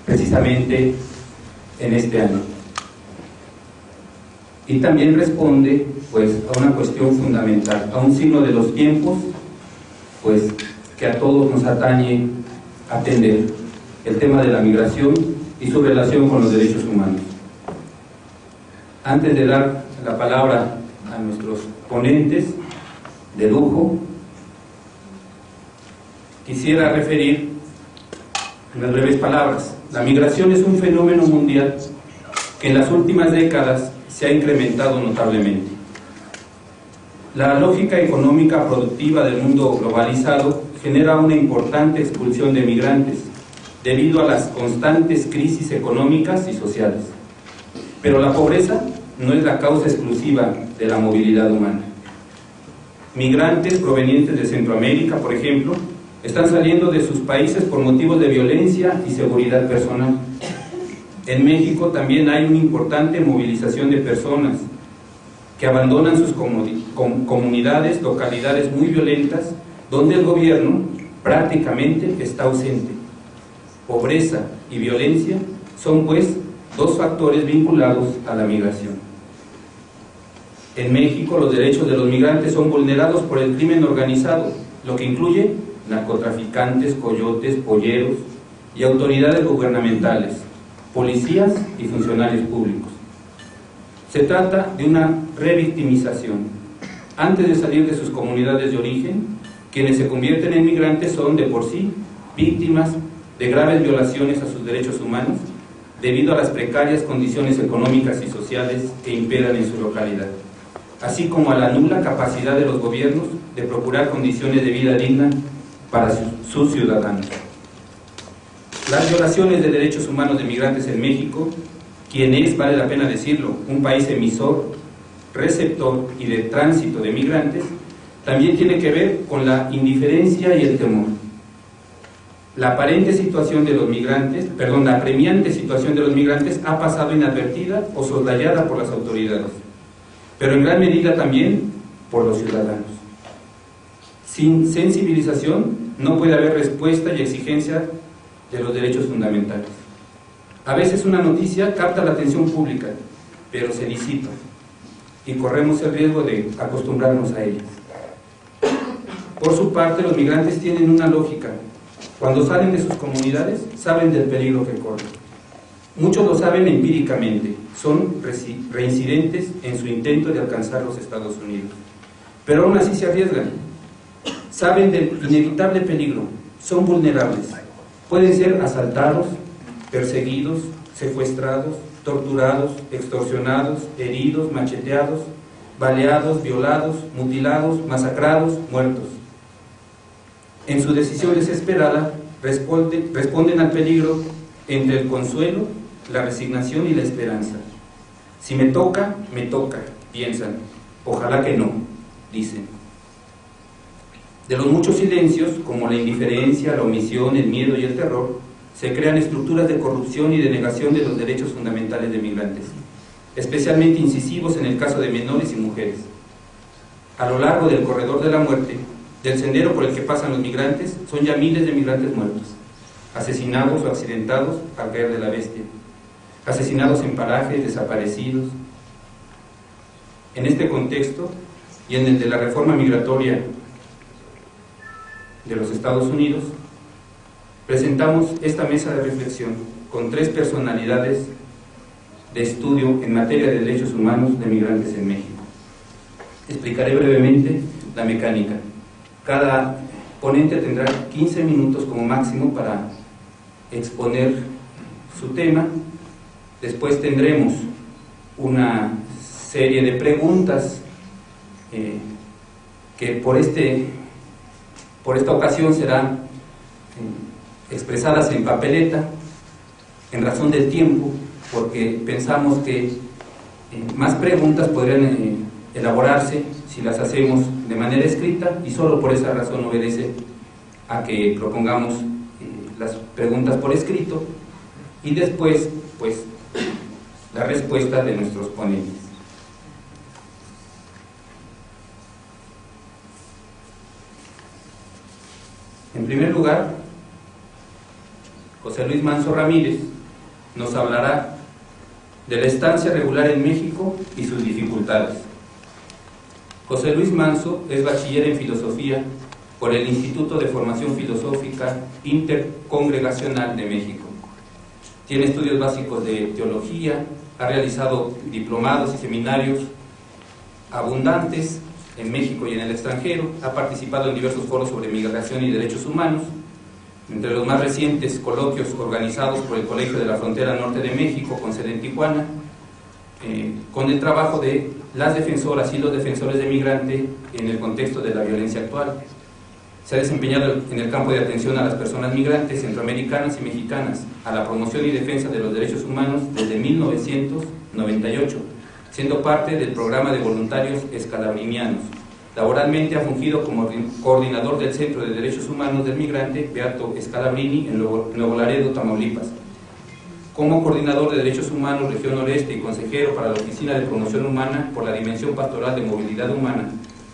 precisamente en este año. Y también responde pues a una cuestión fundamental, a un signo de los tiempos pues que a todos nos atañe atender, el tema de la migración y su relación con los derechos humanos. Antes de dar la palabra a nuestros ponentes de lujo, quisiera referir unas breves palabras. La migración es un fenómeno mundial que en las últimas décadas se ha incrementado notablemente. La lógica económica productiva del mundo globalizado genera una importante expulsión de migrantes debido a las constantes crisis económicas y sociales. Pero la pobreza no es la causa exclusiva de la movilidad humana. Migrantes provenientes de Centroamérica, por ejemplo, están saliendo de sus países por motivos de violencia y seguridad personal. En México también hay una importante movilización de personas que abandonan sus comunidades, localidades muy violentas, donde el gobierno prácticamente está ausente. Pobreza y violencia son pues dos factores vinculados a la migración. En México los derechos de los migrantes son vulnerados por el crimen organizado, lo que incluye narcotraficantes, coyotes, polleros y autoridades gubernamentales, policías y funcionarios públicos. Se trata de una revictimización. Antes de salir de sus comunidades de origen, quienes se convierten en migrantes son de por sí víctimas de graves violaciones a sus derechos humanos debido a las precarias condiciones económicas y sociales que imperan en su localidad, así como a la nula capacidad de los gobiernos de procurar condiciones de vida digna para sus ciudadanos. Las violaciones de derechos humanos de migrantes en México, quien es, vale la pena decirlo, un país emisor, receptor y de tránsito de migrantes, también tiene que ver con la indiferencia y el temor. La apremiante situación de los migrantes ha pasado inadvertida o soslayada por las autoridades, pero en gran medida también por los ciudadanos. Sin sensibilización no puede haber respuesta y exigencia de los derechos fundamentales. A veces una noticia capta la atención pública, pero se disipa y corremos el riesgo de acostumbrarnos a ellas. Por su parte, los migrantes tienen una lógica. Cuando salen de sus comunidades, saben del peligro que corren. Muchos lo saben empíricamente, son reincidentes en su intento de alcanzar los Estados Unidos. Pero aún así se arriesgan. Saben del inevitable peligro, son vulnerables. Pueden ser asaltados, perseguidos, secuestrados, torturados, extorsionados, heridos, macheteados, baleados, violados, mutilados, masacrados, muertos. En su decisión desesperada, responden al peligro entre el consuelo, la resignación y la esperanza. Si me toca, piensan. Ojalá que no, dicen. De los muchos silencios, como la indiferencia, la omisión, el miedo y el terror, se crean estructuras de corrupción y de negación de los derechos fundamentales de migrantes, especialmente incisivos en el caso de menores y mujeres. A lo largo del corredor de la muerte, del sendero por el que pasan los migrantes, son ya miles de migrantes muertos, asesinados o accidentados al caer de la bestia, asesinados en parajes, desaparecidos. En este contexto, y en el de la reforma migratoria de los Estados Unidos, presentamos esta mesa de reflexión con 3 personalidades de estudio en materia de derechos humanos de migrantes en México. Explicaré brevemente la mecánica. Cada ponente tendrá 15 minutos como máximo para exponer su tema. Después tendremos una serie de preguntas que por esta ocasión serán expresadas en papeleta en razón del tiempo, porque pensamos que más preguntas podrían elaborarse si las hacemos de manera escrita, y solo por esa razón obedece a que propongamos las preguntas por escrito y después pues la respuesta de nuestros ponentes. En primer lugar, José Luis Manso Ramírez, nos hablará de la estancia regular en México y sus dificultades. José Luis Manso es bachiller en Filosofía por el Instituto de Formación Filosófica Intercongregacional de México. Tiene estudios básicos de teología, ha realizado diplomados y seminarios abundantes en México y en el extranjero, ha participado en diversos foros sobre migración y derechos humanos, entre los más recientes coloquios organizados por el Colegio de la Frontera Norte de México, con sede en Tijuana, con el trabajo de las defensoras y los defensores de migrante en el contexto de la violencia actual. Se ha desempeñado en el campo de atención a las personas migrantes centroamericanas y mexicanas, a la promoción y defensa de los derechos humanos desde 1998, siendo parte del programa de voluntarios escalabrinianos. Laboralmente ha fungido como coordinador del Centro de Derechos Humanos del Migrante Beato Scalabrini en Nuevo Laredo, Tamaulipas. Como coordinador de Derechos Humanos Región Noreste y consejero para la Oficina de Promoción Humana por la Dimensión Pastoral de Movilidad Humana,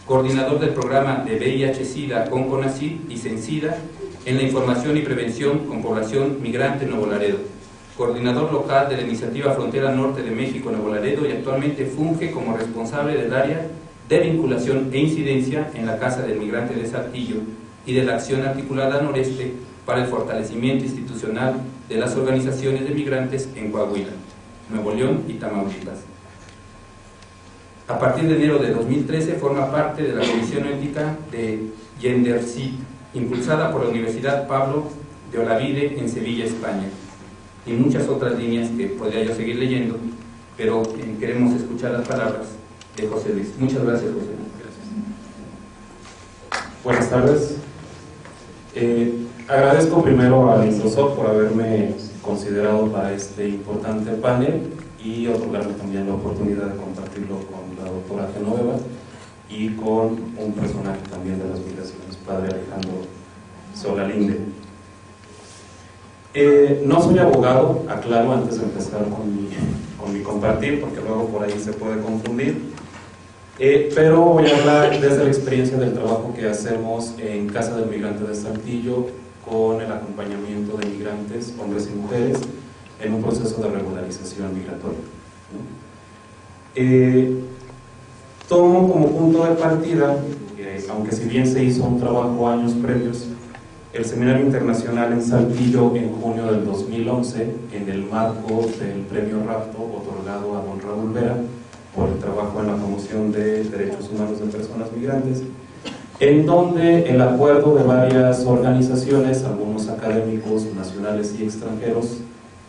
coordinador del programa de VIH-Sida con CONACYT y CENSIDA en la información y prevención con población migrante en Nuevo Laredo, coordinador local de la Iniciativa Frontera Norte de México Nuevo Laredo y actualmente funge como responsable del área de vinculación e incidencia en la Casa del Migrante de Saltillo y de la Acción Articulada Noreste para el fortalecimiento institucional de las organizaciones de migrantes en Coahuila, Nuevo León y Tamaulipas. A partir de enero de 2013 forma parte de la Comisión Ética de Gendercid, impulsada por la Universidad Pablo de Olavide en Sevilla, España, y muchas otras líneas que podría yo seguir leyendo, pero queremos escuchar las palabras de José Luis. Muchas gracias, José Luis. Gracias. Buenas tardes. Agradezco primero al Indosor por haberme considerado para este importante panel y otorgarme también la oportunidad de compartirlo con la doctora Genoveva y con un personaje también de las migraciones, padre Alejandro Solalinde. No soy abogado, aclaro antes de empezar con mi compartir, porque luego por ahí se puede confundir, pero voy a hablar desde la experiencia del trabajo que hacemos en Casa del Migrante de Saltillo con el acompañamiento de migrantes, hombres y mujeres, en un proceso de regularización migratoria, ¿no? Tomo como punto de partida, aunque si bien se hizo un trabajo años previos, el Seminario Internacional en Saltillo en junio del 2011, en el marco del Premio Rapto otorgado a don Raúl Vera por el trabajo en la promoción de derechos humanos de personas migrantes, en donde el acuerdo de varias organizaciones, algunos académicos nacionales y extranjeros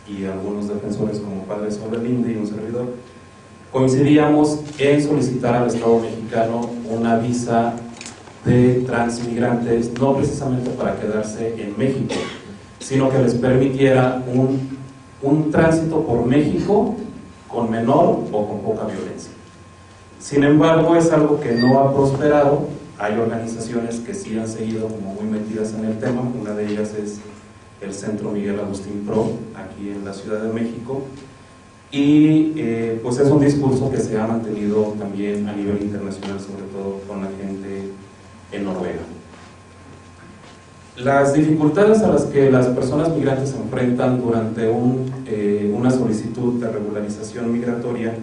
y algunos defensores como Padre Solalinde y un servidor, coincidíamos en solicitar al Estado mexicano una visa de transmigrantes, no precisamente para quedarse en México, sino que les permitiera un tránsito por México con menor o con poca violencia. Sin embargo, es algo que no ha prosperado. Hay organizaciones que sí han seguido como muy metidas en el tema. Una de ellas es el Centro Miguel Agustín Pro, aquí en la Ciudad de México, y pues es un discurso que se ha mantenido también a nivel internacional, sobre todo con la gente en Noruega. Las dificultades a las que las personas migrantes se enfrentan durante una solicitud de regularización migratoria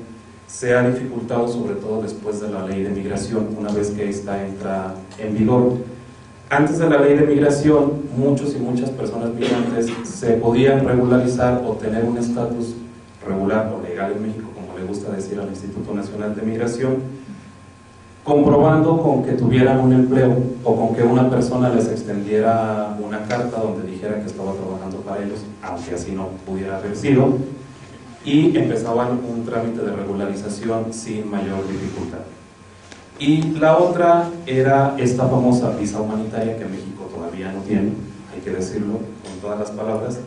se ha dificultado sobre todo después de la ley de migración, una vez que esta entra en vigor. Antes de la ley de migración, muchos y muchas personas migrantes se podían regularizar o tener un estatus regular o legal en México, como le gusta decir al Instituto Nacional de Migración, comprobando con que tuvieran un empleo o con que una persona les extendiera una carta donde dijera que estaba trabajando para ellos, aunque así no pudiera haber sido, y empezaban un trámite de regularización sin mayor dificultad. Y la otra era esta famosa visa humanitaria que México todavía no tiene, hay que decirlo con todas las palabras,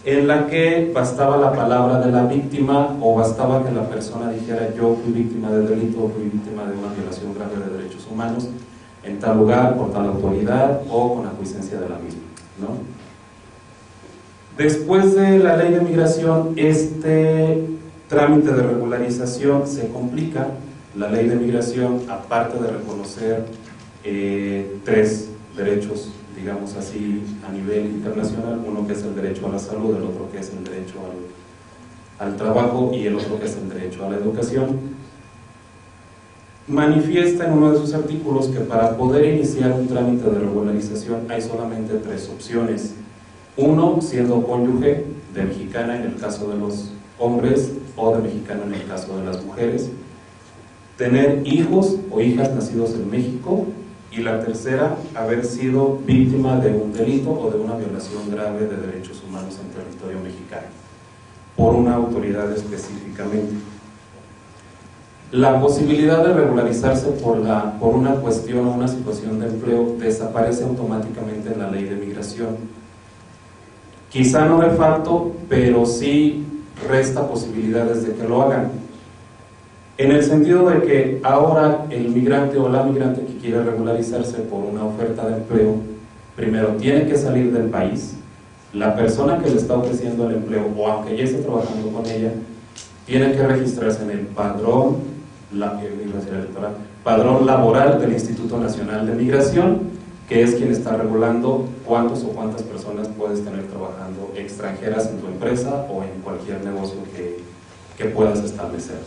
en la que bastaba la palabra de la víctima o bastaba que la persona dijera: yo fui víctima de delito o fui víctima de una violación grave de derechos humanos en tal lugar, por tal autoridad o con aquiescencia de la misma, ¿no? Después de la ley de migración, este trámite de regularización se complica. La ley de migración, aparte de reconocer 3 derechos digamos así, a nivel internacional, uno que es el derecho a la salud, el otro que es el derecho al trabajo y el otro que es el derecho a la educación, manifiesta en uno de sus artículos que para poder iniciar un trámite de regularización hay solamente 3 opciones. Uno, siendo cónyuge de mexicana en el caso de los hombres o de mexicano en el caso de las mujeres, tener hijos o hijas nacidos en México, y la tercera, haber sido víctima de un delito o de una violación grave de derechos humanos en territorio mexicano, por una autoridad específicamente. La posibilidad de regularizarse por una cuestión o una situación de empleo desaparece automáticamente en la ley de migración. Quizá no de facto, pero sí resta posibilidades de que lo hagan. En el sentido de que ahora el migrante o la migrante que quiere regularizarse por una oferta de empleo, primero tiene que salir del país, la persona que le está ofreciendo el empleo, o aunque ya esté trabajando con ella, tiene que registrarse en el padrón laboral del Instituto Nacional de Migración, que es quien está regulando cuántos o cuántas personas puedes tener trabajando extranjeras en tu empresa o en cualquier negocio que puedas establecer.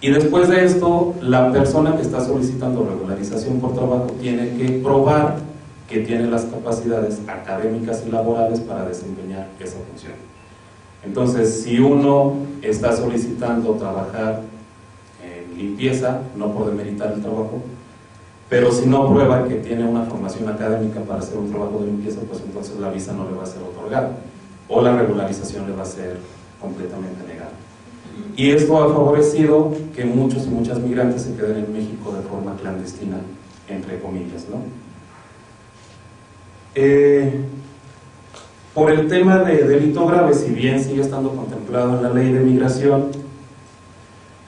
Y después de esto, la persona que está solicitando regularización por trabajo tiene que probar que tiene las capacidades académicas y laborales para desempeñar esa función. Entonces, si uno está solicitando trabajar en limpieza, no por demeritar el trabajo, pero si no prueba que tiene una formación académica para hacer un trabajo de limpieza, pues entonces la visa no le va a ser otorgada, o la regularización le va a ser completamente negada. Y esto ha favorecido que muchos y muchas migrantes se queden en México de forma clandestina, entre comillas, ¿no? Por el tema de delito grave, si bien sigue estando contemplado en la ley de migración,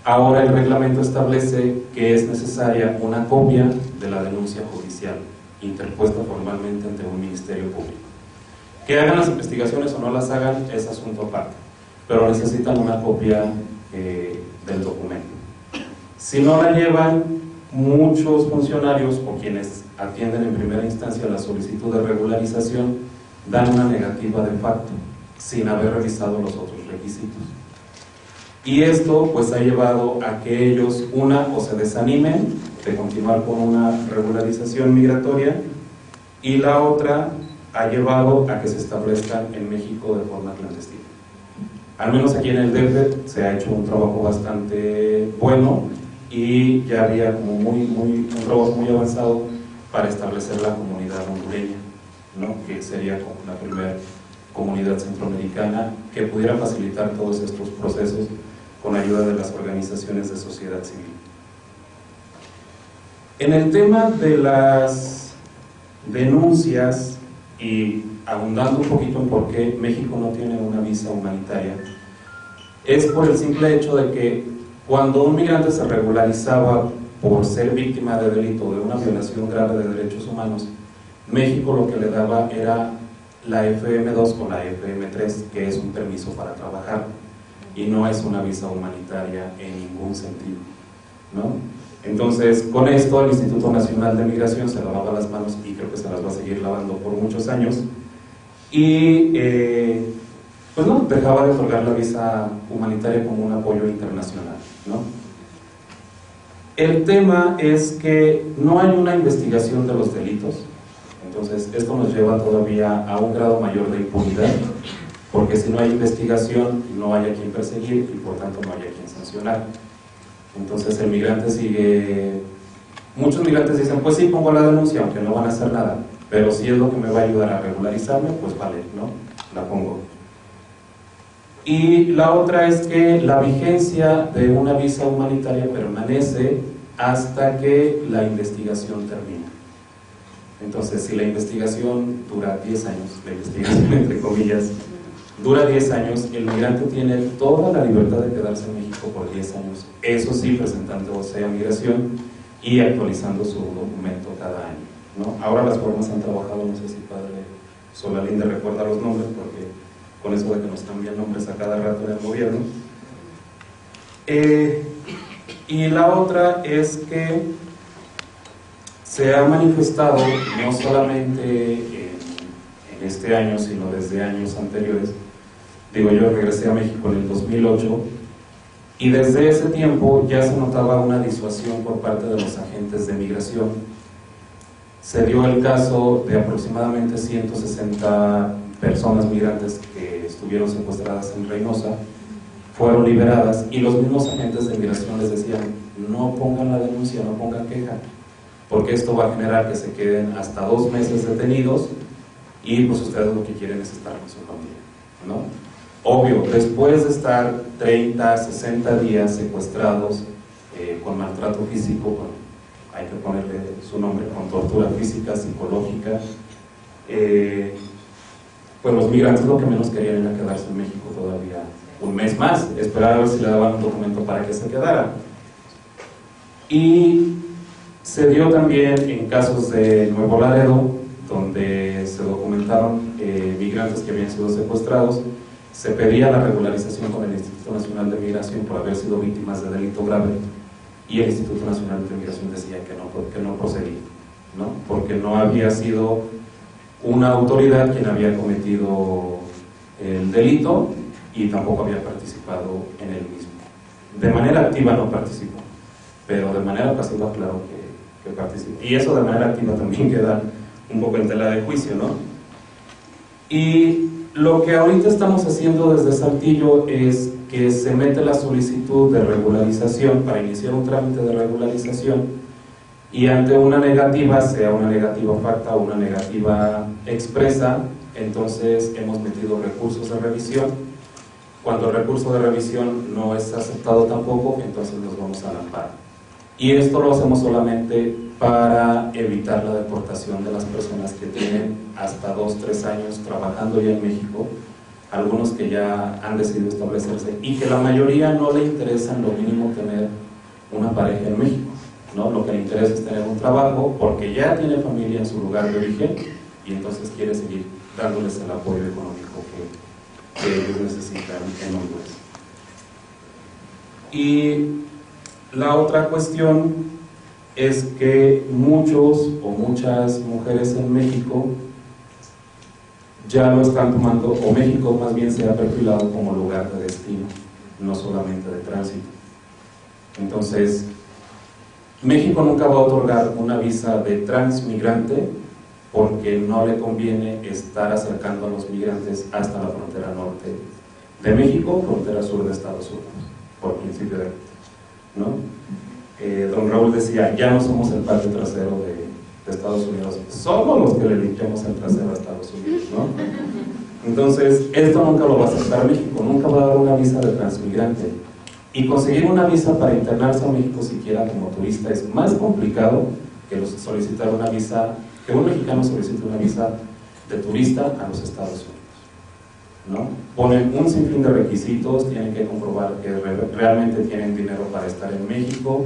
ahora el reglamento establece que es necesaria una copia de la denuncia judicial interpuesta formalmente ante un ministerio público. Que hagan las investigaciones o no las hagan es asunto aparte, pero necesitan una copia del documento. Si no la llevan, muchos funcionarios o quienes atienden en primera instancia la solicitud de regularización dan una negativa de facto, sin haber revisado los otros requisitos. Y esto pues ha llevado a que ellos, o se desanimen de continuar con una regularización migratoria, y la otra ha llevado a que se establezcan en México de forma clandestina. Al menos aquí en el DF se ha hecho un trabajo bastante bueno y ya había como un trabajo muy avanzado para establecer la comunidad hondureña, ¿no? Que sería como la primera comunidad centroamericana que pudiera facilitar todos estos procesos con ayuda de las organizaciones de sociedad civil. En el tema de las denuncias, y abundando un poquito en por qué México no tiene una visa humanitaria, es por el simple hecho de que cuando un migrante se regularizaba por ser víctima de delito, de una violación grave de derechos humanos, México lo que le daba era la FM2 o la FM3, que es un permiso para trabajar, y no es una visa humanitaria en ningún sentido, ¿no? Entonces, con esto el Instituto Nacional de Migración se lavaba las manos, y creo que se las va a seguir lavando por muchos años, y pues no, dejaba de otorgar la visa humanitaria como un apoyo internacional, ¿no? El tema es que no hay una investigación de los delitos, entonces esto nos lleva todavía a un grado mayor de impunidad, porque si no hay investigación, no hay a quien perseguir y por tanto no hay a quien sancionar. Entonces el migrante sigue, muchos migrantes dicen, pues sí, pongo la denuncia, aunque no van a hacer nada, pero si es lo que me va a ayudar a regularizarme, pues vale, ¿no? La pongo. Y la otra es que la vigencia de una visa humanitaria permanece hasta que la investigación termina. Entonces, si la investigación dura 10 años, la investigación entre comillas, dura 10 años, el migrante tiene toda la libertad de quedarse en México por 10 años, eso sí, presentándose a migración y actualizando su documento cada año, ¿no? Ahora las formas han trabajado, no sé si padre Solalinde recuerda los nombres, porque con eso de que nos cambian nombres a cada rato en el gobierno. Y la otra es que se ha manifestado no solamente en este año, sino desde años anteriores. Digo, yo regresé a México en el 2008 y desde ese tiempo ya se notaba una disuasión por parte de los agentes de migración. Se dio el caso de aproximadamente 160 personas migrantes que estuvieron secuestradas en Reynosa, fueron liberadas y los mismos agentes de migración les decían: no pongan la denuncia, no pongan queja, porque esto va a generar que se queden hasta 2 meses detenidos y pues ustedes lo que quieren es estar con su familia, ¿no? Obvio, después de estar 30, 60 días secuestrados con maltrato físico, bueno, hay que ponerle su nombre, con tortura física, psicológica, pues los migrantes lo que menos querían era quedarse en México todavía un mes más, esperar a ver si le daban un documento para que se quedara. Y se dio también en casos de Nuevo Laredo, donde se documentaron migrantes que habían sido secuestrados. Se pedía la regularización con el Instituto Nacional de Migración por haber sido víctimas de delito grave y el Instituto Nacional de Migración decía que no procedía, ¿no? Porque no había sido una autoridad quien había cometido el delito y tampoco había participado en el mismo. De manera activa no participó, pero de manera pasiva claro que participó. Y eso de manera activa también queda un poco en tela de juicio, ¿no? Y lo que ahorita estamos haciendo desde Saltillo es que se mete la solicitud de regularización para iniciar un trámite de regularización y ante una negativa, sea una negativa facta o una negativa expresa, entonces hemos metido recursos de revisión. Cuando el recurso de revisión no es aceptado tampoco, entonces nos vamos al amparo. Y esto lo hacemos solamente para evitar la deportación de las personas que tienen hasta 2, 3 años trabajando ya en México, algunos que ya han decidido establecerse y que la mayoría no le interesa en lo mínimo tener una pareja en México, ¿no? Lo que le interesa es tener un trabajo porque ya tiene familia en su lugar de origen y entonces quiere seguir dándoles el apoyo económico que ellos necesitan en Honduras. Y la otra cuestión es que muchos o muchas mujeres en México ya lo están tomando, o México más bien se ha perfilado como lugar de destino, no solamente de tránsito. Entonces, México nunca va a otorgar una visa de transmigrante porque no le conviene estar acercando a los migrantes hasta la frontera norte de México, frontera sur de Estados Unidos, por principio de ¿no? Don Raúl decía, ya no somos el patio trasero de Estados Unidos, somos los que le limpiamos el trasero a Estados Unidos, ¿no? Entonces, esto nunca lo va a aceptar México, nunca va a dar una visa de transmigrante. Y conseguir una visa para internarse a México siquiera como turista es más complicado que solicitar una visa, que un mexicano solicite una visa de turista a los Estados Unidos, ¿no? Ponen un sinfín de requisitos, tienen que comprobar que realmente tienen dinero para estar en México,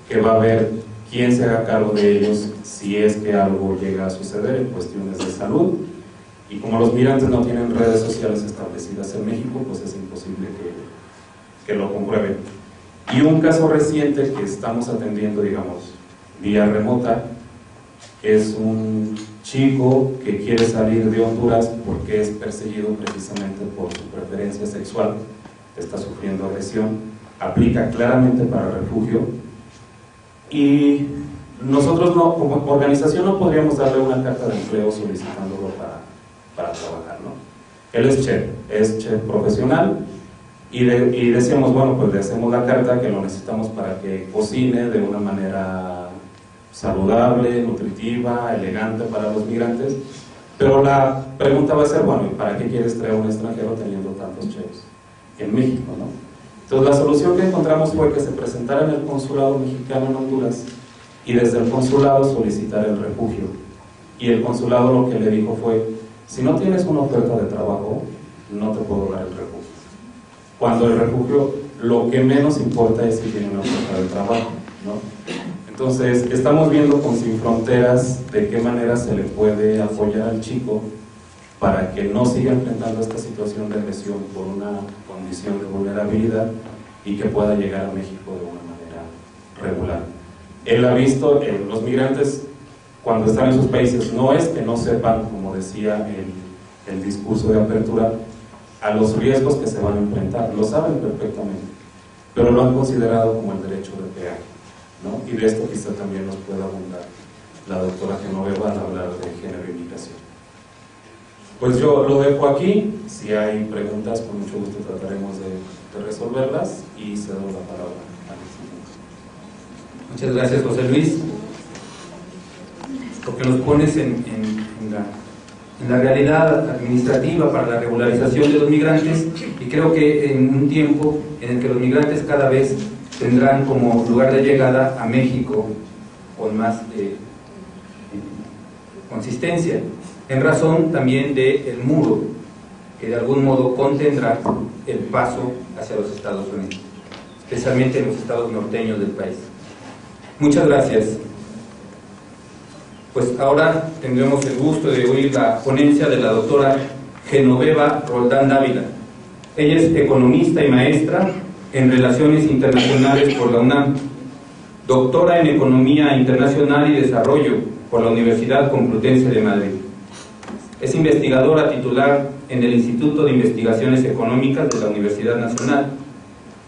que va a haber quién se haga cargo de ellos si es que algo llega a suceder en cuestiones de salud. Y como los migrantes no tienen redes sociales establecidas en México, pues es imposible que lo comprueben. Y un caso reciente que estamos atendiendo, digamos, vía remota, es un chico que quiere salir de Honduras porque es perseguido precisamente por su preferencia sexual, está sufriendo agresión, aplica claramente para refugio y nosotros no, como organización no podríamos darle una carta de empleo solicitándolo para trabajar, ¿no? Él es chef profesional y decíamos, bueno, pues le hacemos la carta que lo necesitamos para que cocine de una manera saludable, nutritiva, elegante para los migrantes, pero la pregunta va a ser, bueno, ¿y para qué quieres traer a un extranjero teniendo tantos chefs en México, no? Entonces la solución que encontramos fue que se presentara en el consulado mexicano en Honduras y desde el consulado solicitar el refugio, y el consulado lo que le dijo fue, si no tienes una oferta de trabajo, no te puedo dar el refugio. Cuando el refugio lo que menos importa es si tiene una oferta de trabajo, ¿no? Entonces, estamos viendo con Sin Fronteras de qué manera se le puede apoyar al chico para que no siga enfrentando esta situación de agresión por una condición de vulnerabilidad y que pueda llegar a México de una manera regular. Él ha visto, los migrantes cuando están en sus países. No es que no sepan, como decía el discurso de apertura, a los riesgos que se van a enfrentar, lo saben perfectamente, pero lo han considerado como el derecho de peaje, ¿no? Y de esto quizá también nos pueda abundar la doctora Genoveva al hablar de género y migración. Pues yo lo dejo aquí. Si hay preguntas, con mucho gusto trataremos de resolverlas, y cedo la palabra a la siguiente. Muchas gracias, José Luis, porque nos pones en la realidad administrativa para la regularización de los migrantes, y creo que en un tiempo en el que los migrantes cada vez tendrán como lugar de llegada a México con más consistencia, en razón también del muro que de algún modo contendrá el paso hacia los Estados Unidos, especialmente en los estados norteños del país. Muchas gracias. Pues ahora tendremos el gusto de oír la ponencia de la doctora Genoveva Roldán Dávila. Ella es economista y maestra en Relaciones Internacionales por la UNAM, doctora en Economía Internacional y Desarrollo por la Universidad Complutense de Madrid. Es investigadora titular en el Instituto de Investigaciones Económicas de la Universidad Nacional,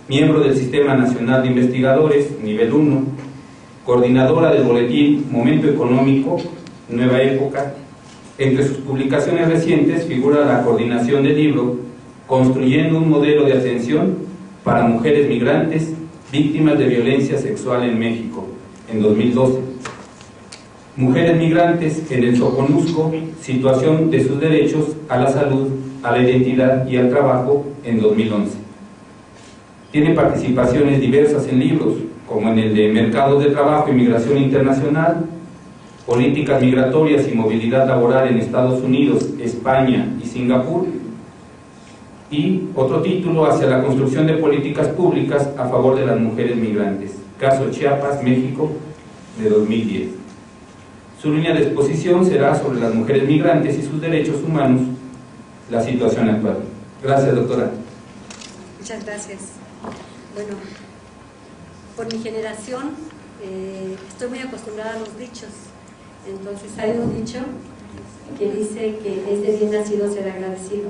miembro del Sistema Nacional de Investigadores, nivel 1, coordinadora del boletín Momento Económico, Nueva Época. Entre sus publicaciones recientes figura la coordinación del libro Construyendo un modelo de atención para mujeres migrantes víctimas de violencia sexual en México, en 2012. Mujeres migrantes en el Soconusco, situación de sus derechos a la salud, a la identidad y al trabajo, en 2011. Tiene participaciones diversas en libros, como en el de Mercados de Trabajo y Migración Internacional, Políticas Migratorias y Movilidad Laboral en Estados Unidos, España y Singapur, y otro título, Hacia la construcción de políticas públicas a favor de las mujeres migrantes, caso Chiapas, México, de 2010. Su línea de exposición será sobre las mujeres migrantes y sus derechos humanos, la situación actual. Gracias, doctora. Muchas gracias. Bueno, por mi generación estoy muy acostumbrada a los dichos. Entonces hay un dicho que dice que es de bien nacido ser agradecido,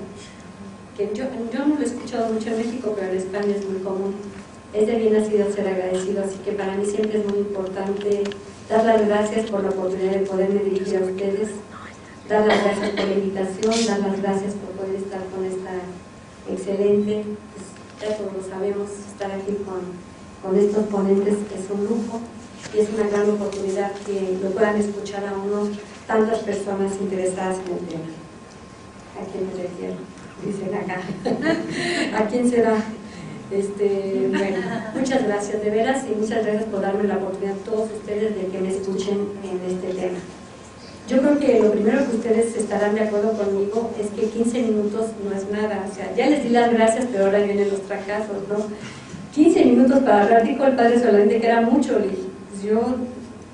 que yo no lo he escuchado mucho en México, pero en España es muy común. Es de bien nacido ser agradecido, así que para mí siempre es muy importante dar las gracias por la oportunidad de poderme dirigir a ustedes, dar las gracias por la invitación, dar las gracias por poder estar con esta excelente, pues ya todos lo sabemos, estar aquí con estos ponentes es un lujo y es una gran oportunidad que lo puedan escuchar a uno tantas personas interesadas en el tema. ¿A quién me refiero? Dicen acá. ¿A quién será? Bueno, muchas gracias de veras, y muchas gracias por darme la oportunidad a todos ustedes de que me escuchen en este tema. Yo creo que lo primero que ustedes estarán de acuerdo conmigo es que 15 minutos no es nada. O sea, ya les di las gracias, pero ahora vienen los fracasos, ¿no? 15 minutos para hablar, dijo el padre Solamente que era mucho. Pues yo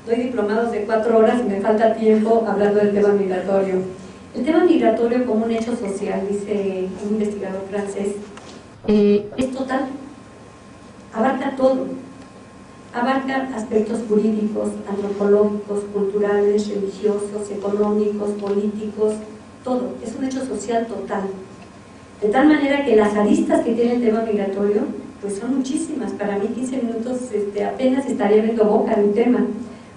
doy diplomados de 4 horas y me falta tiempo hablando del tema migratorio. El tema migratorio como un hecho social, dice un investigador francés, es total, abarca todo, abarca aspectos jurídicos, antropológicos, culturales, religiosos, económicos, políticos, todo, es un hecho social total. De tal manera que las aristas que tiene el tema migratorio, pues son muchísimas. Para mí 15 minutos apenas estaría viendo boca de un tema.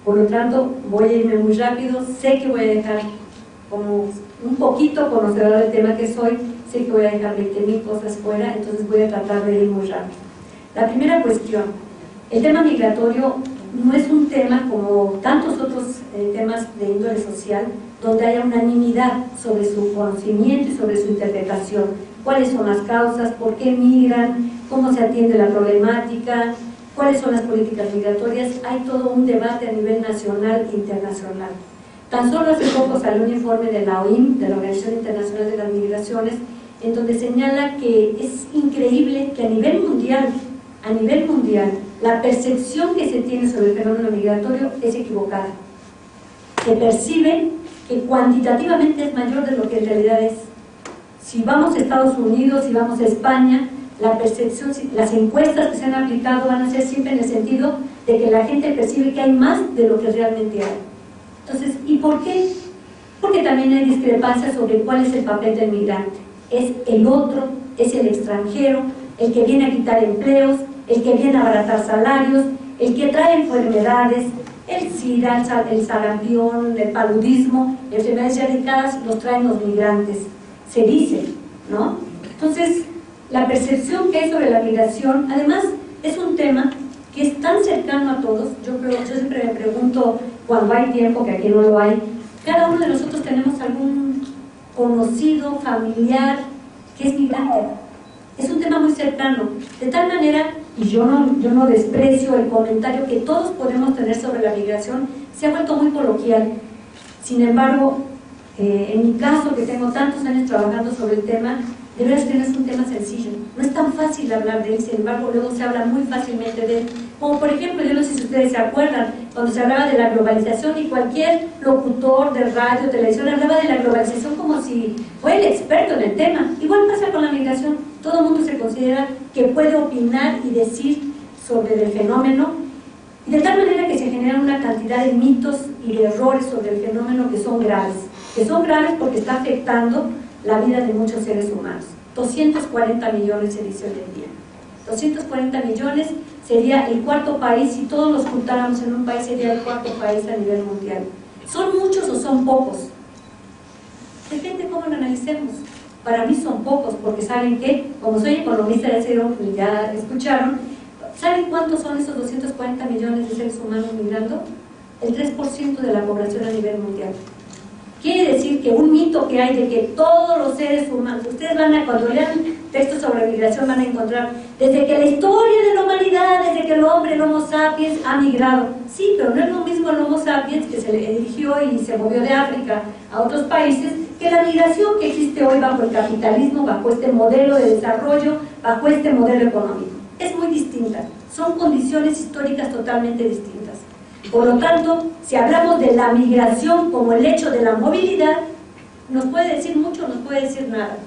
Por lo tanto, voy a irme muy rápido, sé que voy a dejar como un poquito conocedora del tema que soy, sé que voy a dejar 20.000 cosas fuera, entonces voy a tratar de ir muy rápido. La primera cuestión, el tema migratorio no es un tema como tantos otros temas de índole social, donde haya unanimidad sobre su conocimiento y sobre su interpretación. ¿Cuáles son las causas? ¿Por qué migran? ¿Cómo se atiende la problemática? ¿Cuáles son las políticas migratorias? Hay todo un debate a nivel nacional e internacional. Tan solo hace poco salió un informe de la OIM, de la Organización Internacional de las Migraciones, en donde señala que es increíble que a nivel mundial, la percepción que se tiene sobre el fenómeno migratorio es equivocada. Se percibe que cuantitativamente es mayor de lo que en realidad es. Si vamos a Estados Unidos, si vamos a España, la percepción, las encuestas que se han aplicado van a ser siempre en el sentido de que la gente percibe que hay más de lo que realmente hay. Entonces, ¿y por qué? Porque también hay discrepancias sobre cuál es el papel del migrante. Es el otro, es el extranjero, el que viene a quitar empleos, el que viene a abaratar salarios, el que trae enfermedades, el SIDA, el sarampión, el paludismo, enfermedades ya delicadas, los traen los migrantes. Se dice, ¿no? Entonces, la percepción que hay sobre la migración, además, es un tema que es tan cercano a todos. Yo siempre me pregunto, cuando hay tiempo, que aquí no lo hay, cada uno de nosotros tenemos algún conocido, familiar, que es migrante. Es un tema muy cercano, de tal manera, y yo no desprecio el comentario que todos podemos tener sobre la migración, se ha vuelto muy coloquial. Sin embargo, en mi caso, que tengo tantos años trabajando sobre el tema, de verdad que no es un tema sencillo, no es tan fácil hablar de él, sin embargo luego se habla muy fácilmente de él, como por ejemplo, yo no sé si ustedes se acuerdan, cuando se hablaba de la globalización y cualquier locutor de radio, televisión, hablaba de la globalización como si fuera el experto en el tema. Igual pasa con la migración, todo el mundo se considera que puede opinar y decir sobre el fenómeno, y de tal manera que se generan una cantidad de mitos y de errores sobre el fenómeno que son graves porque está afectando la vida de muchos seres humanos. 240 millones se dice hoy en día. 240 millones sería el cuarto país, si todos los juntáramos en un país sería el cuarto país a nivel mundial. ¿Son muchos o son pocos? Depende cómo lo analicemos. Para mí son pocos, porque ¿saben qué? Como soy economista, ya escucharon, ¿saben cuántos son esos 240 millones de seres humanos migrando? El 3% de la población a nivel mundial. Quiere decir que un mito que hay de que todos los seres humanos, ustedes cuando lean textos sobre migración van a encontrar, desde que la historia de la humanidad, desde que el hombre, el Homo sapiens, ha migrado. Sí, pero no es lo mismo el Homo sapiens que se le dirigió y se movió de África a otros países, que la migración que existe hoy bajo el capitalismo, bajo este modelo de desarrollo, bajo este modelo económico. Es muy distinta, son condiciones históricas totalmente distintas. Por lo tanto, si hablamos de la migración como el hecho de la movilidad, nos puede decir mucho, nos puede decir nada.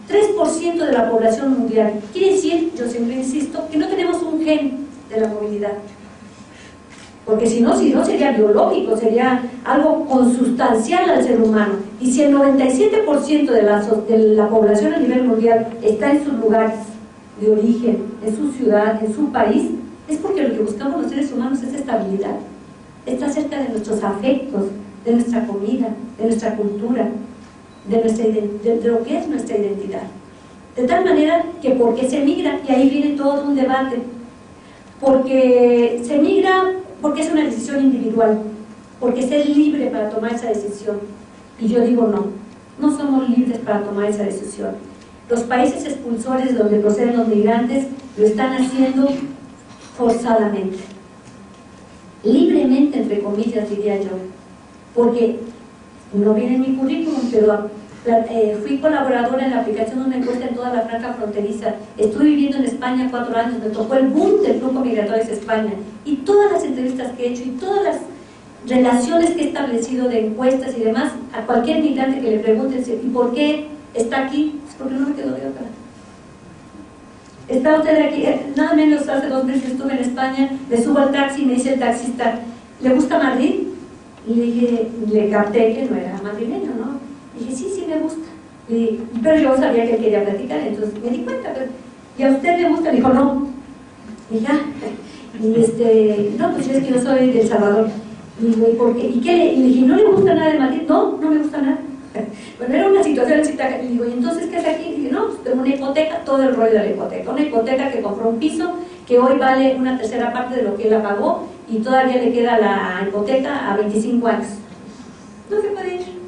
3% de la población mundial. Quiere decir, yo siempre insisto, que no tenemos un gen de la movilidad. Porque si no sería biológico, sería algo consustancial al ser humano. Y si el 97% de la población a nivel mundial está en sus lugares de origen, en su ciudad, en su país, es porque lo que buscamos los seres humanos es estabilidad. Está cerca de nuestros afectos, de nuestra comida, de nuestra cultura, de lo que es nuestra identidad. De tal manera que porque se migra, y ahí viene todo un debate, porque se migra porque es una decisión individual, porque es libre para tomar esa decisión. Y yo digo no somos libres para tomar esa decisión. Los países expulsores donde proceden los migrantes lo están haciendo forzadamente. Libremente, entre comillas, diría yo, porque no viene en mi currículum, pero fui colaboradora en la aplicación de una encuesta en toda la franja fronteriza. Estuve viviendo en España 4 años, me tocó el boom del flujo migratorio hacia España, y todas las entrevistas que he hecho y todas las relaciones que he establecido de encuestas y demás, a cualquier migrante que le pregunte ¿y por qué está aquí? Es porque no me quedo de otra. Está usted aquí, nada menos hace 2 meses estuve en España, me subo al taxi y me dice el taxista, ¿le gusta Madrid? Y le capté que no era madrileño, ¿no? Y dije, sí me gusta. Pero yo sabía que él quería platicar, entonces me di cuenta, ¿y a usted le gusta? Dijo, no. Y ya, no, pues es que yo soy de El Salvador. Y digo, ¿y por qué? ¿Y qué? Y le dije, ¿no le gusta nada de Madrid? No me gusta nada. Bueno, era una situación así, y digo, ¿y entonces qué es aquí? Y dije, no, pues tengo una hipoteca, todo el rollo de la hipoteca. Una hipoteca que compró un piso que hoy vale una tercera parte de lo que él la pagó y todavía le queda la hipoteca a 25 años. No se puede ir.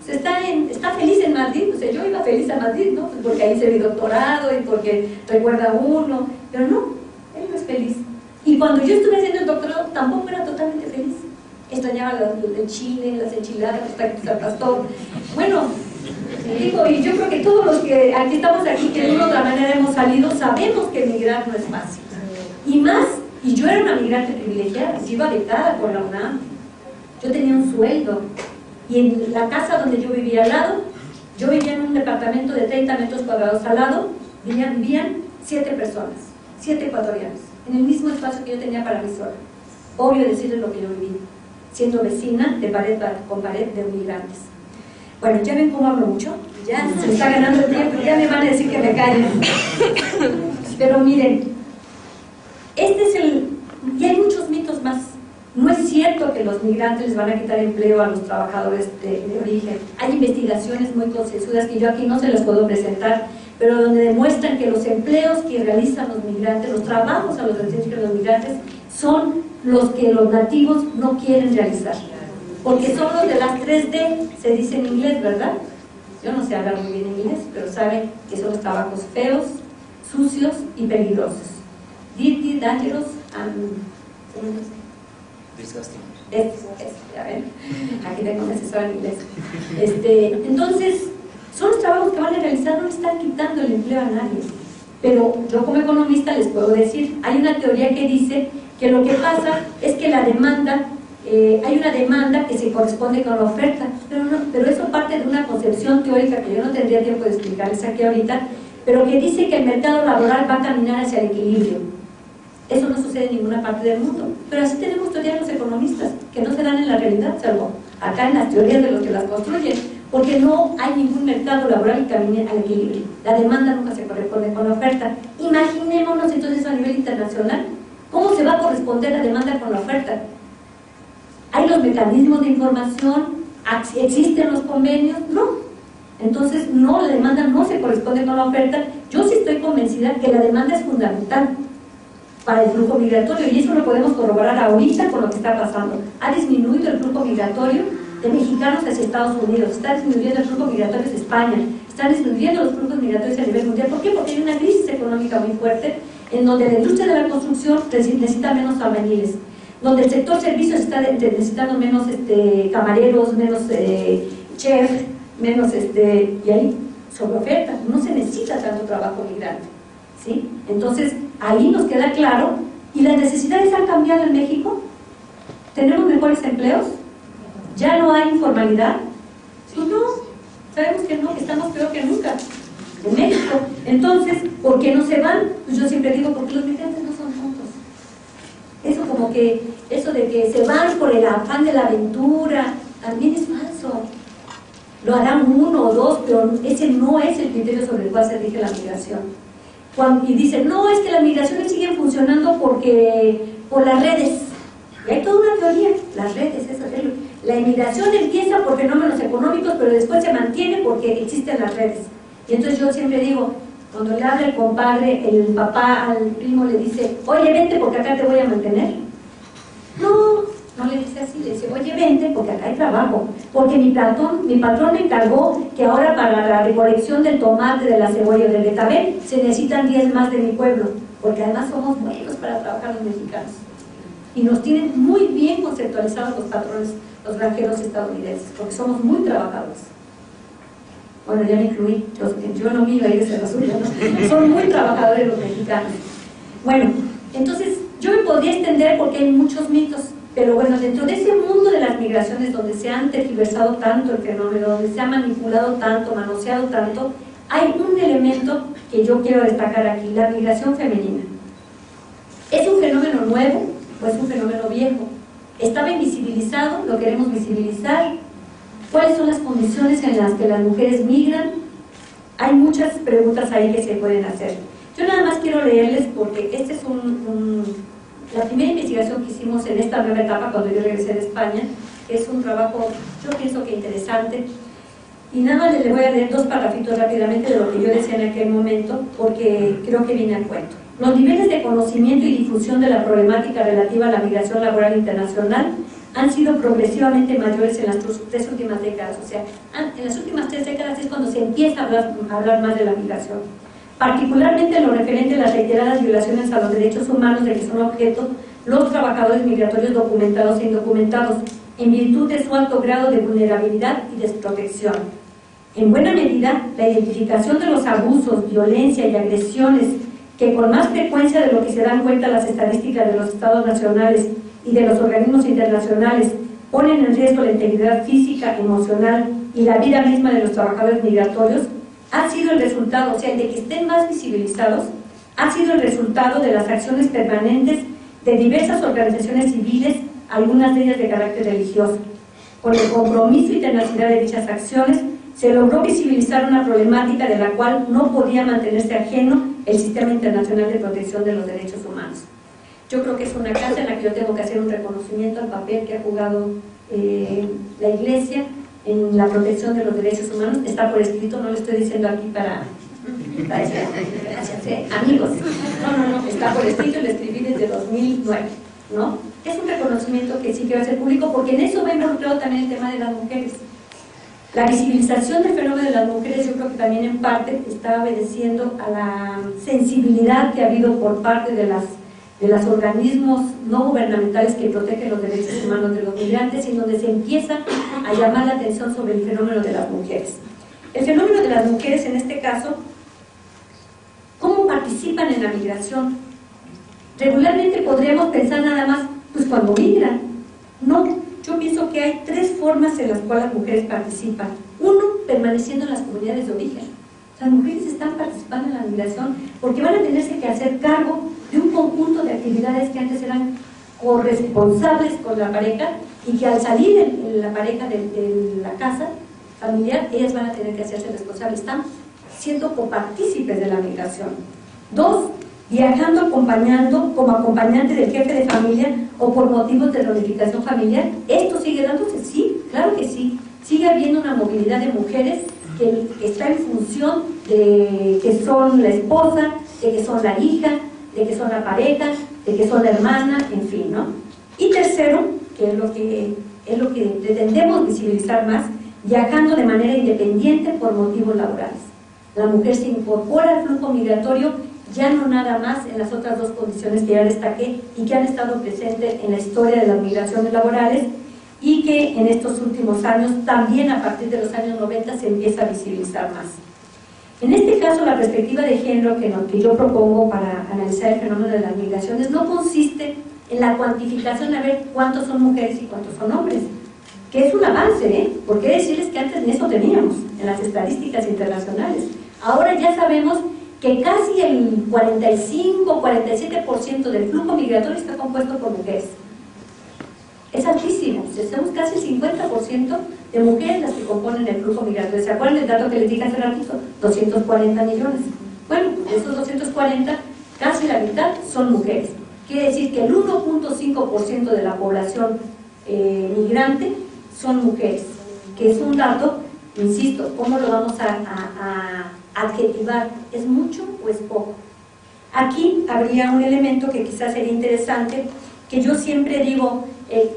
Está feliz en Madrid, o sea, yo iba feliz a Madrid, ¿no? Pues porque ahí se vi doctorado y porque recuerda a uno, pero no, él no es feliz. Y cuando yo estuve haciendo el doctorado tampoco era totalmente feliz. Extrañaba el chile, las enchiladas, los taquitos al pastor. Bueno, digo, y yo creo que todos los que aquí estamos aquí, que de una u otra manera hemos salido, sabemos que emigrar no es fácil. Y más, y yo era una migrante privilegiada, yo iba becada por la UNAM, yo tenía un sueldo, y en la casa donde yo vivía al lado, yo vivía en un departamento de 30 metros cuadrados al lado, vivían 7 personas, 7 ecuatorianos, en el mismo espacio que yo tenía para mí sola. Obvio decirles lo que yo viví. siendo vecina de pared con pared de migrantes. Bueno, ya ven cómo hablo mucho, ya se me está ganando el tiempo, ya me van a decir que me calle. Pero miren, este es y hay muchos mitos más. No es cierto que los migrantes les van a quitar empleo a los trabajadores de origen. Hay investigaciones muy concienzudas que yo aquí no se las puedo presentar, pero donde demuestran que los empleos que realizan los migrantes, los trabajos a los que realizan los migrantes, son los que los nativos no quieren realizar. Porque son los de las 3D, se dice en inglés, ¿verdad? Yo no sé hablar muy bien inglés, pero saben que son los trabajos feos, sucios y peligrosos. Dirty, dangerous, and disgusting. Ya ven, aquí tengo un asesor en inglés. Entonces, son los trabajos que van a realizar, no le están quitando el empleo a nadie. Pero yo como economista les puedo decir, hay una teoría que dice que lo que pasa es que la demanda, hay una demanda que se corresponde con la oferta, pero eso parte de una concepción teórica que yo no tendría tiempo de explicarles aquí ahorita, pero que dice que el mercado laboral va a caminar hacia el equilibrio. Eso no sucede en ninguna parte del mundo, pero así tenemos teorías los economistas, que no se dan en la realidad, salvo acá en las teorías de los que las construyen, porque no hay ningún mercado laboral que camine al equilibrio. La demanda nunca se corresponde con la oferta. Imaginémonos entonces a nivel internacional, ¿cómo se va a corresponder la demanda con la oferta? ¿Hay los mecanismos de información? ¿Existen los convenios? No. Entonces, no, la demanda no se corresponde con la oferta. Yo sí estoy convencida que la demanda es fundamental para el flujo migratorio, y eso lo podemos corroborar ahorita con lo que está pasando. Ha disminuido el flujo migratorio de mexicanos hacia Estados Unidos, está disminuyendo el flujo migratorio hacia España, están disminuyendo los flujos migratorios a nivel mundial. ¿Por qué? Porque hay una crisis económica muy fuerte en donde la industria de la construcción necesita menos albañiles, donde el sector servicios está necesitando menos camareros, menos chef, menos y ahí sobre oferta, no se necesita tanto trabajo migrante, ¿sí? Entonces ahí nos queda claro. ¿Y las necesidades han cambiado en México? ¿Tenemos mejores empleos? ¿Ya no hay informalidad? Pues no, sabemos que no, que estamos peor que nunca en México. Entonces, ¿por qué no se van? Pues yo siempre digo, porque los migrantes no son tontos. Eso de que se van por el afán de la aventura, también es falso. Lo harán uno o dos, pero ese no es el criterio sobre el cual se rige la migración. Y dicen, no, es que las migraciones siguen funcionando por las redes. Y hay toda una teoría, las redes, la inmigración empieza por fenómenos económicos, pero después se mantiene porque existen las redes. Y entonces yo siempre digo, cuando le habla el compadre, el papá al primo le dice, oye, vente porque acá te voy a mantener. No le dice así, le dice, oye, vente porque acá hay trabajo, porque mi patrón me encargó que ahora para la recolección del tomate, de la cebolla, del betabel, se necesitan 10 más de mi pueblo, porque además somos buenos para trabajar los mexicanos. Y nos tienen muy bien conceptualizados los patrones, los granjeros estadounidenses, porque somos muy trabajadores. Bueno, ya me incluí, yo no me iba a ir desde la suya, ¿no? Son muy trabajadores los mexicanos. Bueno, entonces yo me podría extender porque hay muchos mitos, pero bueno, dentro de ese mundo de las migraciones donde se han tergiversado tanto el fenómeno, donde se ha manipulado tanto, manoseado tanto, hay un elemento que yo quiero destacar aquí, la migración femenina. ¿Es un fenómeno nuevo o es un fenómeno viejo? ¿Estaba invisibilizado? ¿Lo queremos visibilizar? ¿Cuáles son las condiciones en las que las mujeres migran? Hay muchas preguntas ahí que se pueden hacer. Yo nada más quiero leerles porque este es la primera investigación que hicimos en esta nueva etapa cuando yo regresé de España. Es un trabajo, yo pienso que interesante. Y nada más les voy a leer 2 parrafitos rápidamente de lo que yo decía en aquel momento, porque creo que viene al cuento. Los niveles de conocimiento y difusión de la problemática relativa a la migración laboral internacional han sido progresivamente mayores en las 3 últimas décadas. O sea, en las últimas 3 décadas es cuando se empieza a hablar más de la migración. Particularmente en lo referente a las reiteradas violaciones a los derechos humanos de que son objeto los trabajadores migratorios documentados e indocumentados, en virtud de su alto grado de vulnerabilidad y desprotección. En buena medida, la identificación de los abusos, violencia y agresiones que con más frecuencia de lo que se dan cuenta las estadísticas de los estados nacionales y de los organismos internacionales ponen en riesgo la integridad física, emocional y la vida misma de los trabajadores migratorios, ha sido el resultado, o sea, de que estén más visibilizados, ha sido el resultado de las acciones permanentes de diversas organizaciones civiles algunas de ellas de carácter religioso. Con el compromiso y tenacidad de dichas acciones, se logró visibilizar una problemática de la cual no podía mantenerse ajeno el Sistema Internacional de Protección de los Derechos Humanos. Yo creo que es una casa en la que yo tengo que hacer un reconocimiento al papel que ha jugado la Iglesia en la protección de los derechos humanos. Está por escrito, no lo estoy diciendo aquí para decir, gracias, amigos. No, está por escrito y lo escribí desde 2009, ¿no? Es un reconocimiento que sí quiero hacer público porque en eso va involucrado también el tema de las mujeres. La visibilización del fenómeno de las mujeres yo creo que también en parte está obedeciendo a la sensibilidad que ha habido por parte de los organismos no gubernamentales que protegen los derechos humanos de los migrantes, y en donde se empieza a llamar la atención sobre el fenómeno de las mujeres. El fenómeno de las mujeres en este caso, ¿cómo participan en la migración? Regularmente podríamos pensar nada más, pues cuando migran. No, yo pienso que hay tres formas en las cuales las mujeres participan. Uno, permaneciendo en las comunidades de origen. Las mujeres están participando en la migración porque van a tenerse que hacer cargo de un conjunto de actividades que antes eran corresponsables con la pareja, y que al salir en la pareja de la casa familiar, ellas van a tener que hacerse responsables. Están siendo copartícipes de la migración. Dos, viajando, acompañando como acompañante del jefe de familia o por motivos de reunificación familiar. ¿Esto sigue dándose? Sí, claro que sí. Sigue habiendo una movilidad de mujeres que está en función de que son la esposa, de que son la hija, de que son la pareja, de que son la hermana, en fin, ¿no? Y tercero, que es lo que pretendemos visibilizar más, viajando de manera independiente por motivos laborales. La mujer se incorpora al flujo migratorio, ya no nada más en las otras dos condiciones que ya destaqué y que han estado presentes en la historia de las migraciones laborales, y que en estos últimos años, también a partir de los años 90, se empieza a visibilizar más. En este caso, la perspectiva de género que yo propongo para analizar el fenómeno de las migraciones no consiste en la cuantificación de ver cuántos son mujeres y cuántos son hombres, que es un avance, porque decirles que antes ni eso teníamos en las estadísticas internacionales. Ahora ya sabemos que casi el 45-47% del flujo migratorio está compuesto por mujeres. Es altísimo, somos casi el 50% de mujeres las que componen el flujo migratorio. ¿Se acuerdan del dato que les dije hace ratito? 240 millones. Bueno, de esos 240, casi la mitad son mujeres. Quiere decir que el 1.5% de la población migrante son mujeres, que es un dato, insisto, ¿cómo lo vamos a adjetivar? ¿Es mucho o es poco? Aquí habría un elemento que quizás sería interesante, que yo siempre digo,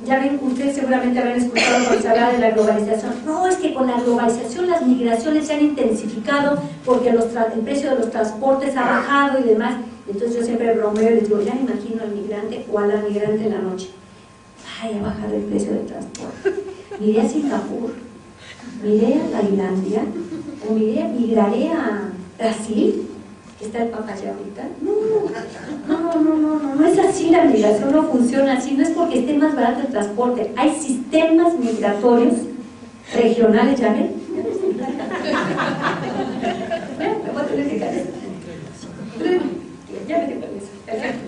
ya ven, ustedes seguramente habrán escuchado cuando se habla de la globalización. No, es que con la globalización las migraciones se han intensificado porque el precio de los transportes ha bajado y demás. Entonces yo siempre bromeo y les digo, ya me imagino al migrante o a la migrante en la noche. Ay, ha bajado el precio del transporte. Miré a Singapur, miré a Tailandia, o migraré a Brasil, que está el Papa allá ahorita. No es así, la migración no funciona así, no es porque esté más barato el transporte. Hay sistemas migratorios regionales, ¿ya ven? Me voy a tener que caer. Ya me digo eso. Perfecto.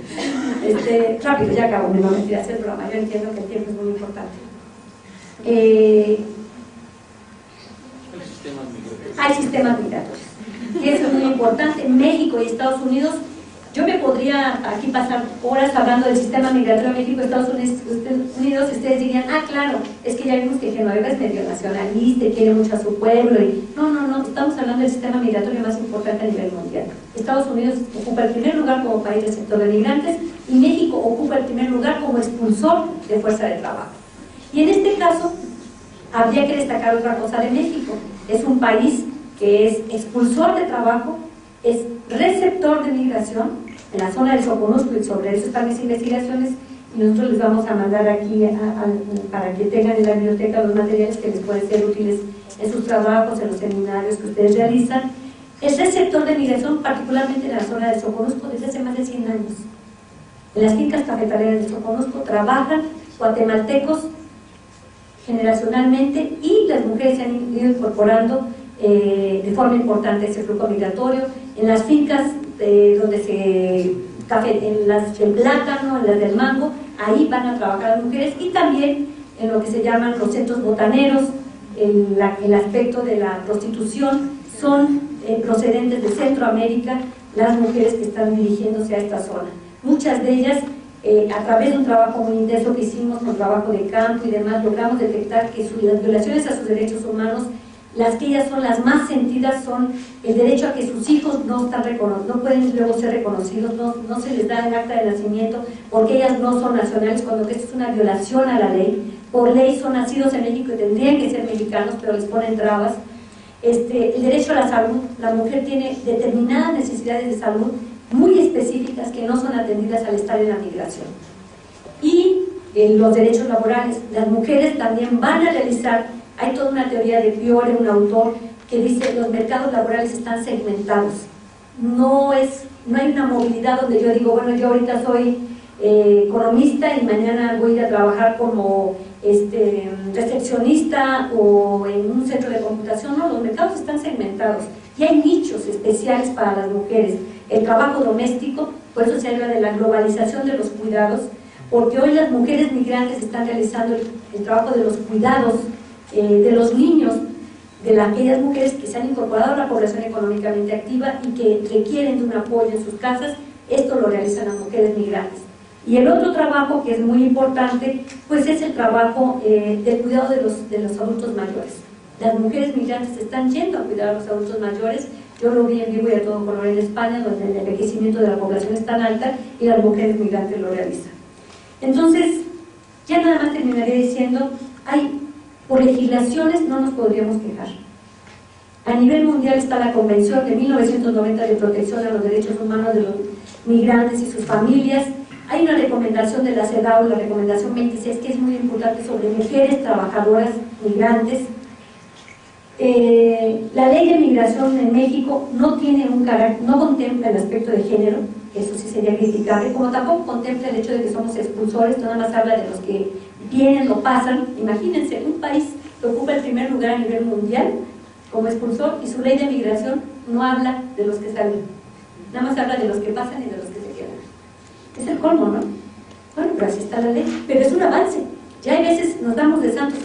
Rápido, ya acabo, me voy a hacer broma. Yo entiendo que el tiempo es muy importante. Hay sistemas migratorios. Y eso es muy importante. México y Estados Unidos, yo me podría aquí pasar horas hablando del sistema migratorio de México y Estados Unidos, ustedes dirían, ah, claro, es que ya vimos que Genoveva es medio nacionalista y quiere mucho a su pueblo. No, estamos hablando del sistema migratorio más importante a nivel mundial. Estados Unidos ocupa el primer lugar como país del sector de migrantes, y México ocupa el primer lugar como expulsor de fuerza de trabajo. Y en este caso, habría que destacar otra cosa de México. Es un país que es expulsor de trabajo, es receptor de migración en la zona del Soconusco, y sobre eso están mis investigaciones, y nosotros les vamos a mandar aquí para que tengan en la biblioteca los materiales que les pueden ser útiles en sus trabajos, en los seminarios que ustedes realizan. Es receptor de migración, particularmente en la zona del Soconusco, desde hace más de 100 años. En las fincas cafetaleras del Soconusco trabajan guatemaltecos generacionalmente, y las mujeres se han ido incorporando de forma importante ese flujo migratorio. En las fincas donde el plátano, en las del mango, ahí van a trabajar las mujeres, y también en lo que se llaman los centros botaneros, el aspecto de la prostitución, son procedentes de Centroamérica las mujeres que están dirigiéndose a esta zona. Muchas de ellas, a través de un trabajo muy intenso que hicimos con trabajo de campo y demás, logramos detectar que las violaciones a sus derechos humanos, las que ellas son las más sentidas, son el derecho a que sus hijos no pueden luego ser reconocidos, no se les da el acta de nacimiento porque ellas no son nacionales, cuando esto es una violación a la ley. Por ley son nacidos en México y tendrían que ser mexicanos, pero les ponen trabas. El derecho a la salud, la mujer tiene determinadas necesidades de salud muy específicas que no son atendidas al estar en la migración. Y los derechos laborales, las mujeres también van a realizar, hay toda una teoría de Fiore, un autor, que dice los mercados laborales están segmentados. No hay una movilidad donde yo digo, bueno, yo ahorita soy economista y mañana voy a ir a trabajar como recepcionista o en un centro de computación. No, los mercados están segmentados y hay nichos especiales para las mujeres. El trabajo doméstico, por eso se habla de la globalización de los cuidados, porque hoy las mujeres migrantes están realizando el trabajo de los cuidados de los niños, de aquellas mujeres que se han incorporado a la población económicamente activa y que requieren de un apoyo en sus casas. Esto lo realizan las mujeres migrantes. Y el otro trabajo que es muy importante, pues es el trabajo del cuidado de los adultos mayores. Las mujeres migrantes están yendo a cuidar a los adultos mayores. Yo lo vi en vivo y a todo color en España, donde el envejecimiento de la población es tan alta y las mujeres migrantes lo realizan. Entonces, ya nada más terminaría diciendo, por legislaciones no nos podríamos quejar. A nivel mundial está la Convención de 1990 de protección a los derechos humanos de los migrantes y sus familias. Hay una recomendación de la CEDAW, la recomendación 26, que es muy importante, sobre mujeres trabajadoras migrantes. La ley de migración en México no contempla el aspecto de género, eso sí sería criticable, como tampoco contempla el hecho de que somos expulsores, nada más habla de los que vienen o pasan. Imagínense, un país que ocupa el primer lugar a nivel mundial como expulsor y su ley de migración no habla de los que salen, nada más habla de los que pasan y de los que se quedan. Es el colmo, ¿no? Bueno, pero así está la ley, pero es un avance. Ya hay veces nos damos de santos,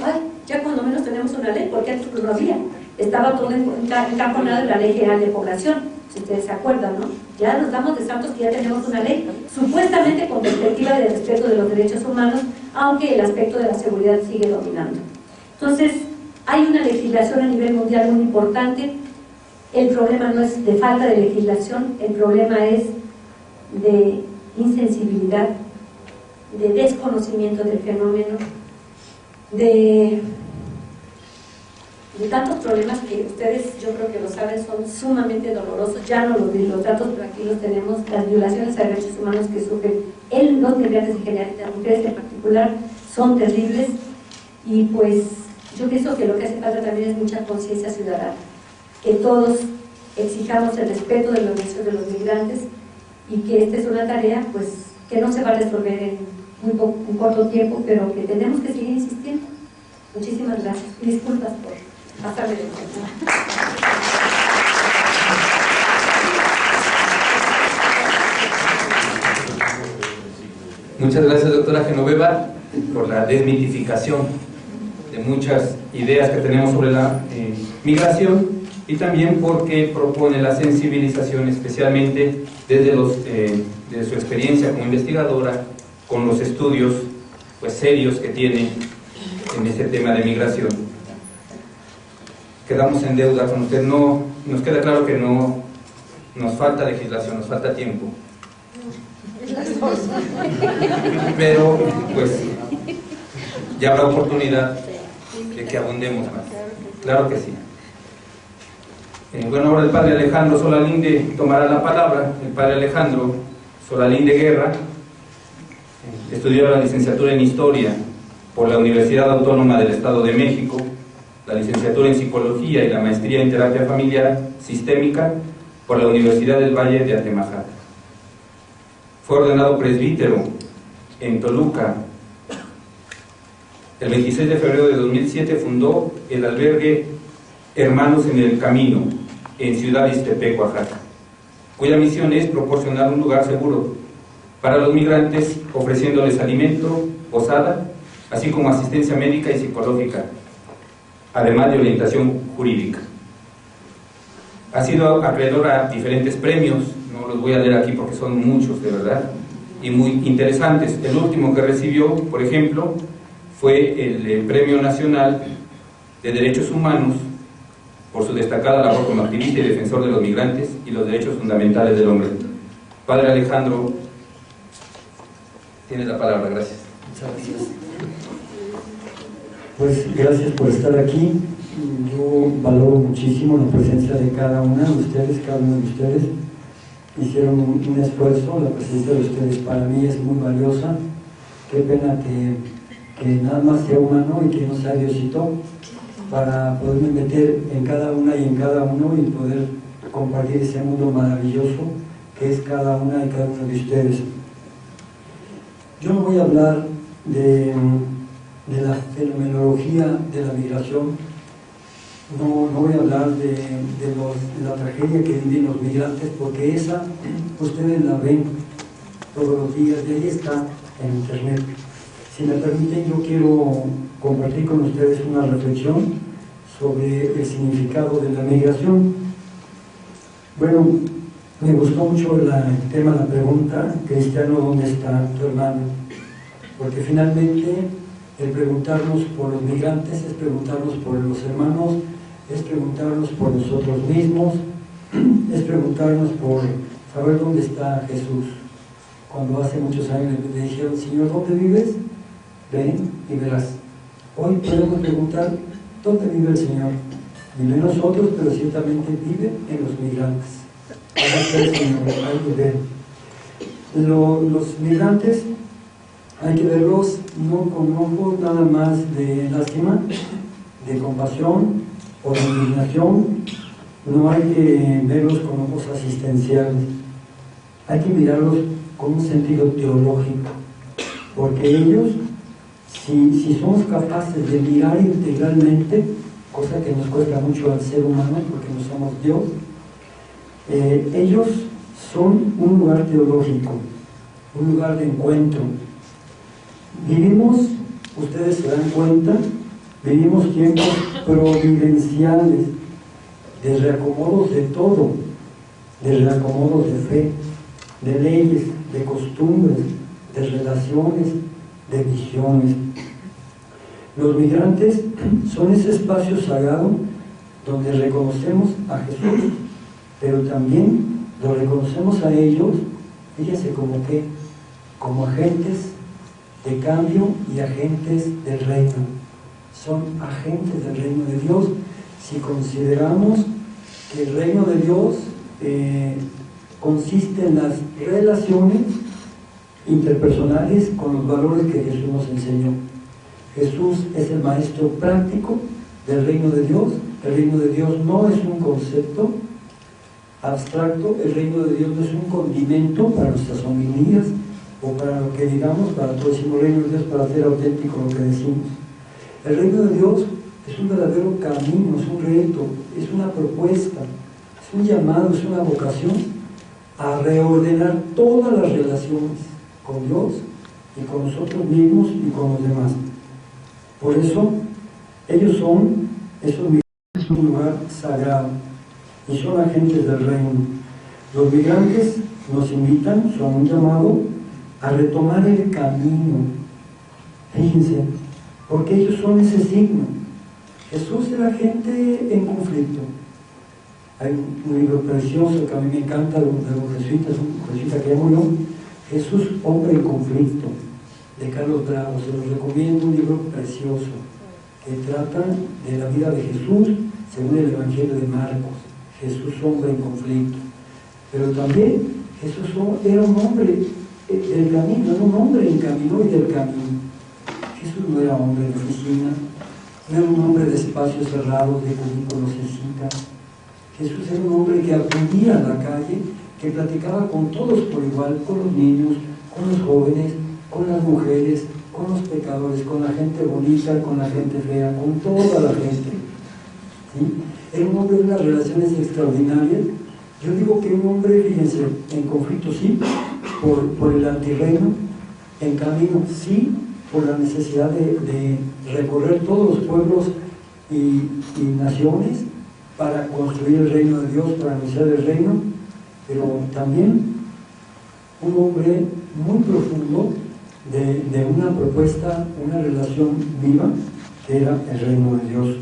ya cuando menos tenemos una ley, porque antes pues no había, estaba todo encajonado en la Ley General de Población, si ustedes se acuerdan, ¿no? Ya nos damos de santos que ya tenemos una ley, supuestamente con perspectiva de respeto de los derechos humanos, aunque el aspecto de la seguridad sigue dominando. Entonces, hay una legislación a nivel mundial muy importante. El problema no es de falta de legislación, el problema es de insensibilidad, de desconocimiento del fenómeno, de tantos problemas que ustedes, yo creo que lo saben, son sumamente dolorosos. Ya no los vi los datos, pero aquí los tenemos. Las violaciones a derechos humanos que sufren los migrantes en general y las mujeres en particular son terribles, y pues yo pienso que lo que hace falta también es mucha conciencia ciudadana, que todos exijamos el respeto de los derechos de los migrantes, y que esta es una tarea pues que no se va a resolver en un corto tiempo, pero que tenemos que seguir insistiendo. Muchísimas gracias y disculpas por pasarme de tiempo. Muchas gracias, doctora Genoveva, por la desmitificación de muchas ideas que tenemos sobre la migración, y también porque propone la sensibilización, especialmente desde su experiencia como investigadora, con los estudios pues serios que tiene en este tema de migración. Quedamos en deuda con usted. No nos queda claro que no nos falta legislación, nos falta tiempo, pero pues ya habrá oportunidad de que abundemos más. Claro que sí. Bueno, ahora el padre Alejandro Solalinde tomará la palabra. El padre Alejandro Solalinde Guerra estudió la licenciatura en Historia por la Universidad Autónoma del Estado de México, la licenciatura en Psicología y la maestría en Terapia Familiar Sistémica por la Universidad del Valle de Atemajac. Fue ordenado presbítero en Toluca. El 26 de febrero de 2007 fundó el albergue Hermanos en el Camino, en Ciudad Ixtepec, Oaxaca, cuya misión es proporcionar un lugar seguro para los migrantes, ofreciéndoles alimento, posada, así como asistencia médica y psicológica, además de orientación jurídica. Ha sido acreedor a diferentes premios, no los voy a leer aquí porque son muchos de verdad, y muy interesantes. El último que recibió, por ejemplo, fue el Premio Nacional de Derechos Humanos por su destacada labor como activista y defensor de los migrantes y los derechos fundamentales del hombre. Padre Alejandro, tienes la palabra, gracias. Muchas gracias. Pues gracias por estar aquí. Yo valoro muchísimo la presencia de cada una de ustedes, cada uno de ustedes. Hicieron un esfuerzo, la presencia de ustedes para mí es muy valiosa. Qué pena que nada más sea humano y que no sea Diosito, para poderme meter en cada una y en cada uno y poder compartir ese mundo maravilloso que es cada una y cada uno de ustedes. Yo no voy a hablar de la fenomenología de la migración, no voy a hablar de la tragedia que viven los migrantes, porque esa ustedes la ven todos los días y ahí está en internet. Si me permiten, yo quiero compartir con ustedes una reflexión sobre el significado de la migración. Bueno, me gustó mucho el tema, la pregunta, Cristiano, ¿dónde está tu hermano? Porque finalmente el preguntarnos por los migrantes es preguntarnos por los hermanos, es preguntarnos por nosotros mismos, es preguntarnos por saber dónde está Jesús. Cuando hace muchos años le dijeron, Señor, ¿dónde vives? Ven y verás. Hoy podemos preguntar, ¿dónde vive el Señor? Vive en nosotros, pero ciertamente vive en los migrantes. Los migrantes hay que verlos no con ojos nada más de lástima, de compasión o de indignación. No hay que verlos con ojos asistenciales, hay que mirarlos con un sentido teológico, porque ellos, si somos capaces de mirar integralmente, cosa que nos cuesta mucho al ser humano porque no somos Dios, ellos son un lugar teológico, un lugar de encuentro. Vivimos, ustedes se dan cuenta, vivimos tiempos providenciales, de reacomodos de todo, de reacomodos de fe, de leyes, de costumbres, de relaciones, de visiones. Los migrantes son ese espacio sagrado donde reconocemos a Jesús, pero también lo reconocemos a ellos, fíjense como que, como agentes de cambio y agentes del reino. Son agentes del reino de Dios si consideramos que el reino de Dios consiste en las relaciones interpersonales con los valores que Jesús nos enseñó. Jesús es el maestro práctico del reino de Dios. El reino de Dios no es un concepto abstracto, el reino de Dios no es un condimento para nuestras homilías o para lo que digamos, para todos decimos reino de Dios para hacer auténtico lo que decimos. El reino de Dios es un verdadero camino, es un reto, es una propuesta, es un llamado, es una vocación a reordenar todas las relaciones con Dios y con nosotros mismos y con los demás. Por eso, ellos son, esos migrantes, es un lugar sagrado y son agentes del reino. Los migrantes nos invitan, son un llamado a retomar el camino. Fíjense, porque ellos son ese signo. Jesús era gente en conflicto. Hay un libro precioso que a mí me encanta, de los jesuitas, un jesuita que ya murió, Jesús, hombre en conflicto, de Carlos Bravo. Se los recomiendo, un libro precioso que trata de la vida de Jesús según el Evangelio de Marcos. Jesús, hombre en conflicto. Pero también Jesús era un hombre del camino, era un hombre en camino y del camino. Jesús no era hombre de oficina, no era un hombre de espacios cerrados, de cubículos en cita. Jesús era un hombre que acudía a la calle, que platicaba con todos por igual, con los niños, con los jóvenes, con las mujeres, con los pecadores, con la gente bonita, con la gente fea, con toda la gente. ¿Sí? Era un hombre de unas relaciones extraordinarias. Yo digo que un hombre, fíjense, en conflicto sí, por el antirreino, en camino, sí, por la necesidad de recorrer todos los pueblos y naciones para construir el reino de Dios, para anunciar el reino, pero también un hombre muy profundo de una propuesta, una relación viva, que era el reino de Dios.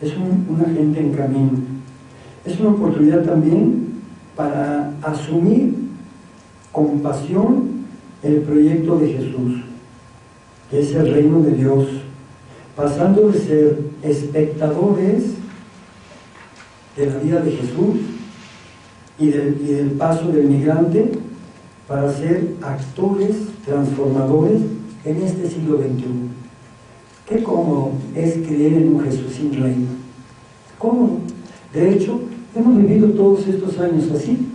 Es una gente en camino. Es una oportunidad también para asumir con pasión el proyecto de Jesús, que es el reino de Dios, pasando de ser espectadores de la vida de Jesús y del paso del migrante, para ser actores transformadores en este siglo XXI. Qué cómodo es creer en un Jesús sin reino. Cómodo. De hecho, hemos vivido todos estos años así.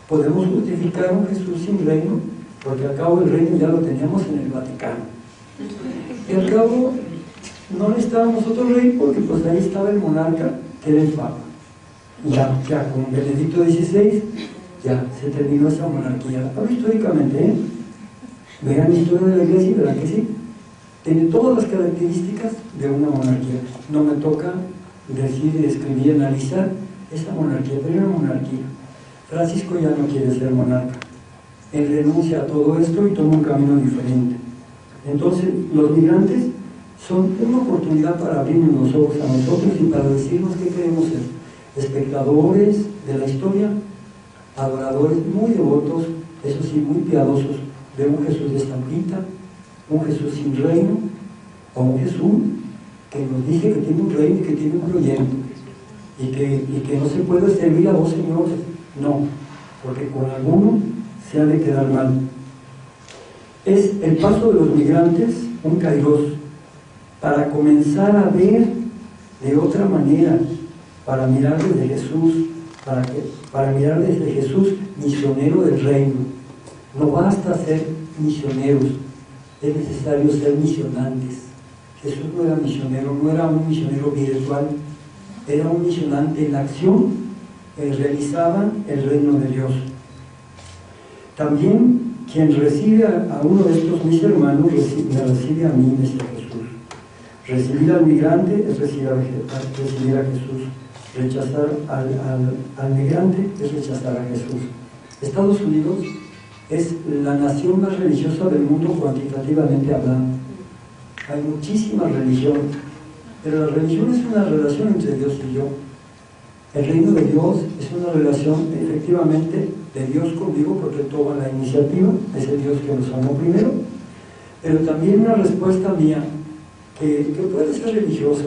Podemos justificar un Jesús sin reino, porque al cabo el reino ya lo teníamos en el Vaticano. Y al cabo no necesitábamos otro rey, porque pues ahí estaba el monarca, que era el Papa. Y ya con Benedicto XVI, ya se terminó esa monarquía. Ahora históricamente, vean la historia de la Iglesia y verán que sí, tiene todas las características de una monarquía. No me toca decir, escribir, analizar esa monarquía, pero era una monarquía. Francisco ya no quiere ser monarca. Él renuncia a todo esto y toma un camino diferente. Entonces, los migrantes son una oportunidad para abrirnos los ojos a nosotros y para decirnos qué queremos ser. Espectadores de la historia, adoradores muy devotos, eso sí, muy piadosos, de un Jesús de estampita, un Jesús sin reino, o un Jesús que nos dice que tiene un reino y que tiene un proyecto, y que no se puede servir a dos señores, no, porque con alguno se ha de quedar mal. Es el paso de los migrantes, un kairos, para comenzar a ver de otra manera, para mirar desde Jesús, para mirar desde Jesús, misionero del reino. No basta ser misioneros, es necesario ser misionantes. Jesús no era misionero, no era un misionero virtual, era un misionante en acción, realizaba el reino de Dios. También quien recibe a uno de estos mis hermanos, me recibe a mí, decía Jesús. Recibir al migrante es recibir a Jesús. Rechazar al migrante es rechazar a Jesús. Estados Unidos es la nación más religiosa del mundo cuantitativamente hablando. Hay muchísima religión, pero la religión es una relación entre Dios y yo. El reino de Dios es una relación efectivamente de Dios conmigo, porque toma la iniciativa, es el Dios que nos amó primero, pero también una respuesta mía que puede ser religiosa,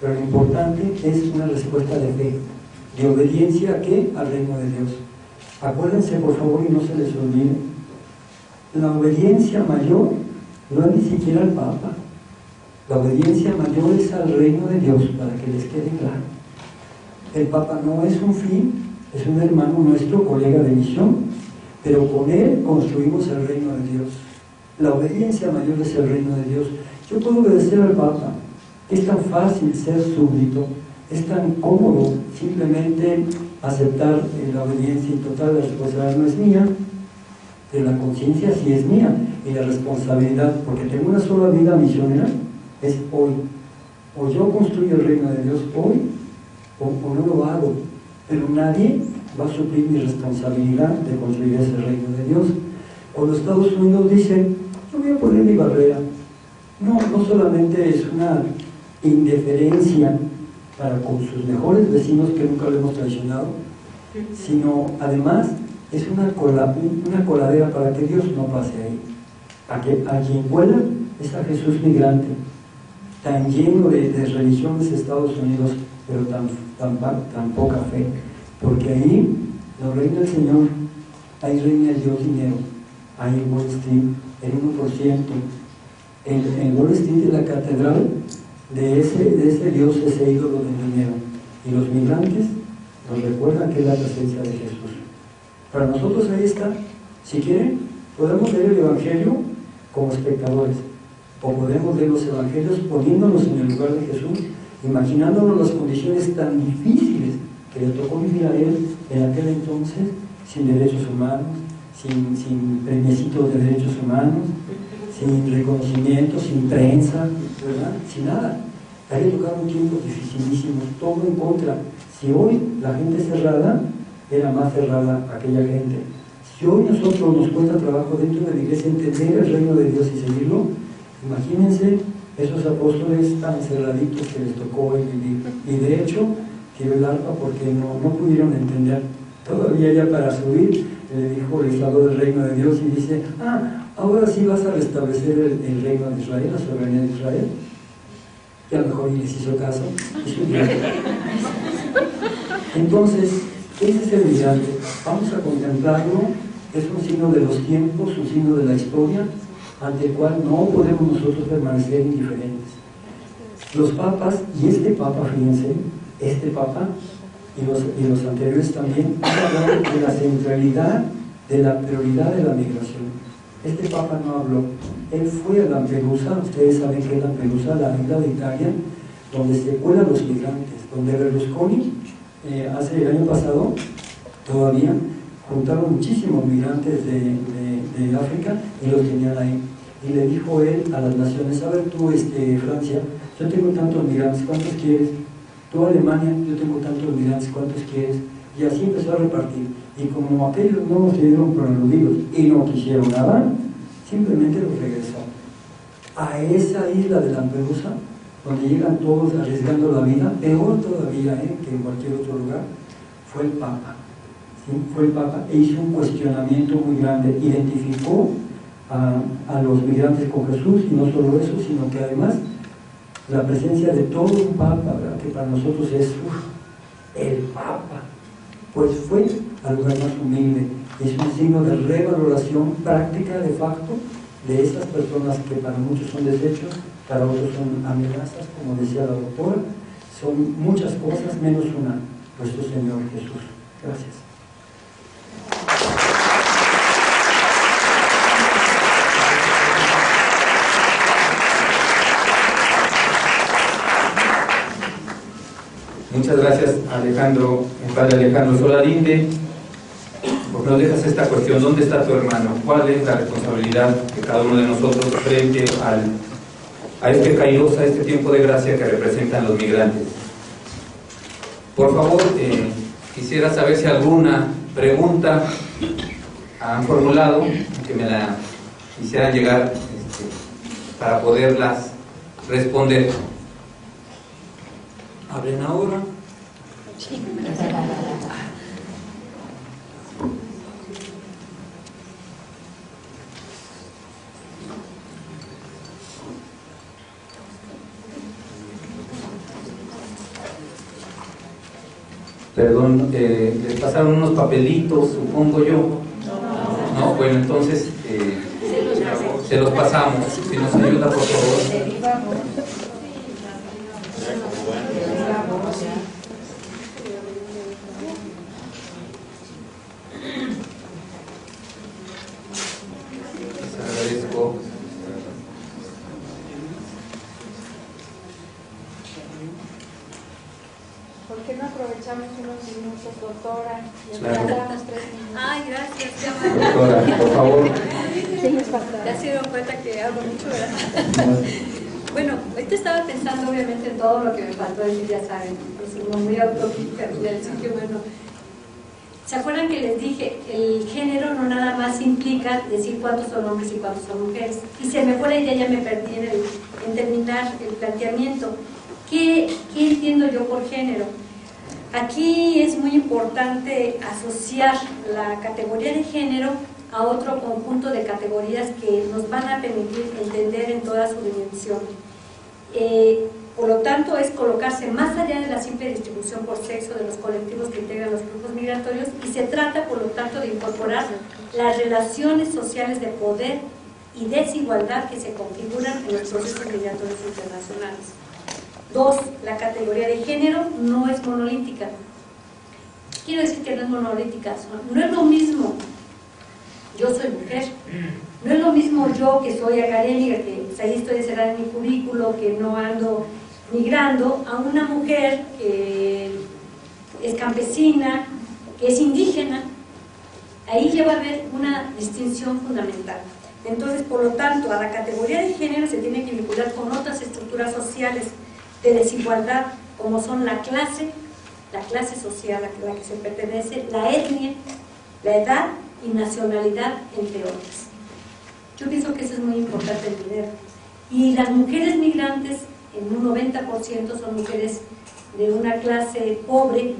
pero lo importante es una respuesta de fe, de obediencia ¿a qué? Al reino de Dios. Acuérdense por favor y no se les olvide, la obediencia mayor no es ni siquiera al Papa, la obediencia mayor es al reino de Dios, para que les quede claro. El Papa no es un fin, es un hermano nuestro, colega de misión, pero con él construimos el reino de Dios. La obediencia mayor es el reino de Dios. Yo puedo obedecer al Papa, es tan fácil ser súbdito, es tan cómodo simplemente aceptar la obediencia y total, la responsabilidad no es mía, pero la conciencia sí es mía, y la responsabilidad, porque tengo una sola vida misionera, es hoy. O yo construyo el reino de Dios hoy, o no lo hago, pero nadie va a suplir mi responsabilidad de construir ese reino de Dios. Cuando Estados Unidos dice, yo voy a poner mi barrera, no solamente es una indiferencia para con sus mejores vecinos que nunca lo hemos traicionado, sino además es una coladera para que Dios no pase ahí. A quien cuela es a Jesús migrante, tan lleno de religiones Estados Unidos, pero tan poca fe, porque ahí no reina el Señor, ahí reina el Dios dinero, ahí en Wall Street, el 1%, en Wall Street es la catedral de ese Dios, ese ídolo del dinero, y los migrantes nos recuerdan que es la presencia de Jesús. Para nosotros ahí está. Si quieren, podemos leer el Evangelio como espectadores, o podemos leer los Evangelios poniéndonos en el lugar de Jesús, imaginándonos las condiciones tan difíciles que le tocó vivir a él en aquel entonces, sin derechos humanos, sin premiecitos de derechos humanos, sin reconocimiento, sin prensa, ¿verdad? Sin nada. Había tocado un tiempo dificilísimo, todo en contra. Si hoy la gente cerrada, era más cerrada aquella gente. Si hoy nosotros nos cuesta trabajo dentro de la iglesia entender el reino de Dios y seguirlo, imagínense esos apóstoles tan cerraditos que les tocó vivir. Y de hecho, tiró el arpa porque no pudieron entender. Todavía ya para subir, le dijo, les habló del reino de Dios y dice, ahora sí vas a restablecer el reino de Israel, la soberanía de Israel. Y a lo mejor les hizo caso. Entonces, ese es el migrante. Vamos a contemplarlo. Es un signo de los tiempos, un signo de la historia, ante el cual no podemos nosotros permanecer indiferentes. Los papas, y este papa, fíjense, este papa y los anteriores también, hablan de la centralidad, de la prioridad de la migración. Este papa no habló. Él fue a Lampedusa, ustedes saben que es Lampedusa, la isla de Italia, donde se cuelan los migrantes, donde Berlusconi, hace el año pasado, todavía, juntaron muchísimos migrantes de África y los tenían ahí. Y le dijo él a las naciones, a ver tú, Francia, yo tengo tantos migrantes, ¿cuántos quieres? Tú, Alemania, yo tengo tantos migrantes, ¿cuántos quieres? Y así empezó a repartir. Y como aquellos no se dieron por aludidos y no quisieron nada, simplemente los regresó a esa isla de Lampedusa, donde llegan todos arriesgando la vida, peor todavía que en cualquier otro lugar. Fue el Papa. ¿Sí? Fue el Papa e hizo un cuestionamiento muy grande, identificó a los migrantes con Jesús, y no solo eso, sino que además la presencia de todo un Papa, ¿verdad? Que para nosotros es el Papa, pues fue al lugar más humilde. Es un signo de revaloración práctica de facto de esas personas que para muchos son desechos, para otros son amenazas, como decía la doctora. Son muchas cosas menos una, nuestro Señor Jesús. Gracias. Muchas gracias, Alejandro, el padre Alejandro Solarinde, porque nos dejas esta cuestión: ¿dónde está tu hermano? ¿Cuál es la responsabilidad de cada uno de nosotros frente a este kairos, a este tiempo de gracia que representan los migrantes? Por favor, quisiera saber si alguna pregunta han formulado, que me la hicieran llegar para poderlas responder. ¿Hablen ahora? Perdón, les pasaron unos papelitos, supongo yo. No, bueno, entonces se los pasamos. Si nos ayuda, por favor. ¿Por qué no aprovechamos unos minutos, doctora? Y Claro. damos 3 minutos. Ay, gracias. Doctora, por favor. Ya se dieron cuenta que hablo mucho, ¿verdad? Bueno, ahorita estaba pensando obviamente en todo lo que me faltó decir, ya saben, es como muy autocrítica, así que bueno. ¿Se acuerdan que les dije? El género no nada más implica decir cuántos son hombres y cuántos son mujeres. Y se me fue la idea, ya me perdí en terminar el planteamiento. ¿Qué entiendo yo por género? Aquí es muy importante asociar la categoría de género a otro conjunto de categorías que nos van a permitir entender en toda su dimensión. Por lo tanto, es colocarse más allá de la simple distribución por sexo de los colectivos que integran los grupos migratorios, y se trata, por lo tanto, de incorporar las relaciones sociales de poder y desigualdad que se configuran en los procesos migratorios internacionales. 2. La categoría de género no es monolítica. Quiero decir que no es monolítica. No es lo mismo yo soy mujer, no es lo mismo yo que soy académica, que pues, ahí estoy encerrada en mi cubículo, que no ando migrando, a una mujer que es campesina, que es indígena. Ahí ya va a haber una distinción fundamental. Entonces, por lo tanto, a la categoría de género se tiene que vincular con otras estructuras sociales de desigualdad, como son la clase social a la que se pertenece, la etnia, la edad y nacionalidad, entre otras. Yo pienso que eso es muy importante entender. Y las mujeres migrantes, en un 90% son mujeres de una clase pobre,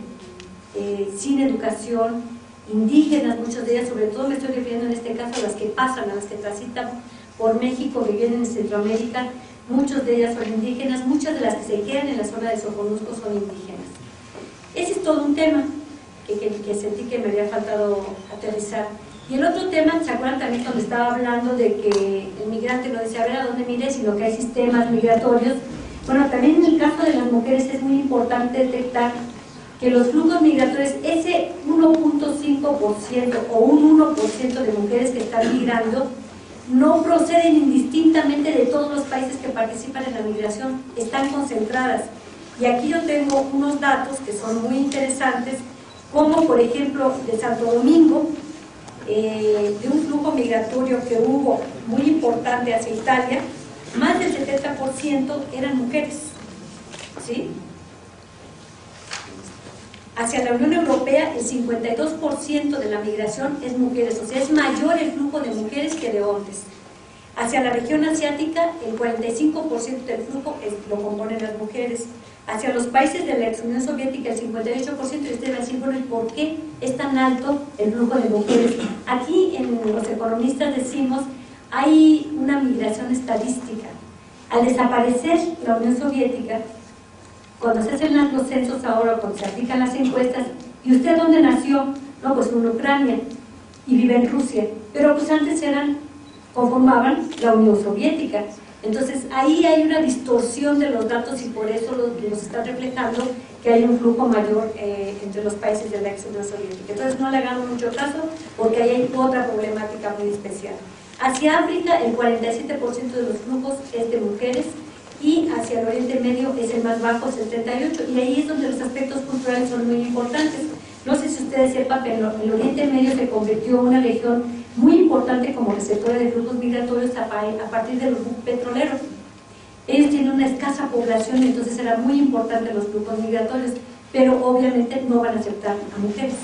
sin educación, indígenas, muchas de ellas, sobre todo me estoy refiriendo en este caso a las que pasan, a las que transitan por México, que vienen en Centroamérica, muchas de ellas son indígenas, muchas de las que se quedan en la zona de Soconusco son indígenas. Ese es todo un tema que sentí que me había faltado aterrizar. Y el otro tema, ¿se acuerdan también cuando estaba hablando de que el migrante no decía a ver a dónde mire, sino que hay sistemas migratorios? Bueno, también en el caso de las mujeres es muy importante detectar que los flujos migratorios, ese 1.5% o un 1% de mujeres que están migrando, no proceden indistintamente de todos los países que participan en la migración, están concentradas. Y aquí yo tengo unos datos que son muy interesantes, como por ejemplo de Santo Domingo, de un flujo migratorio que hubo muy importante hacia Italia, más del 70% eran mujeres, ¿sí? Hacia la Unión Europea el 52% de la migración es mujeres, o sea, es mayor el flujo de mujeres que de hombres. Hacia la región asiática el 45% del flujo lo componen las mujeres. Hacia los países de la ex Unión Soviética el 58%, y ustedes van a decir, bueno, ¿por qué es tan alto el flujo de mujeres? Aquí en los economistas decimos, hay una migración estadística. Al desaparecer la Unión Soviética, cuando se hacen los censos ahora, cuando se aplican las encuestas, ¿y usted dónde nació? No, pues en Ucrania, y vive en Rusia, pero pues antes conformaban la Unión Soviética. Entonces ahí hay una distorsión de los datos y por eso nos está reflejando que hay un flujo mayor entre los países de la ex Unión Soviética. Entonces no le hagamos mucho caso porque ahí hay otra problemática muy especial. Hacia África el 47% de los flujos es de mujeres y hacia el Oriente Medio es el más bajo, es el 38%, y ahí es donde los aspectos culturales son muy importantes. No sé si ustedes sepan que el Oriente Medio se convirtió en una región muy importante como receptora de flujos migratorios a partir de los petroleros. Ellos tienen una escasa población, entonces era muy importante los flujos migratorios, pero obviamente no van a aceptar a mujeres.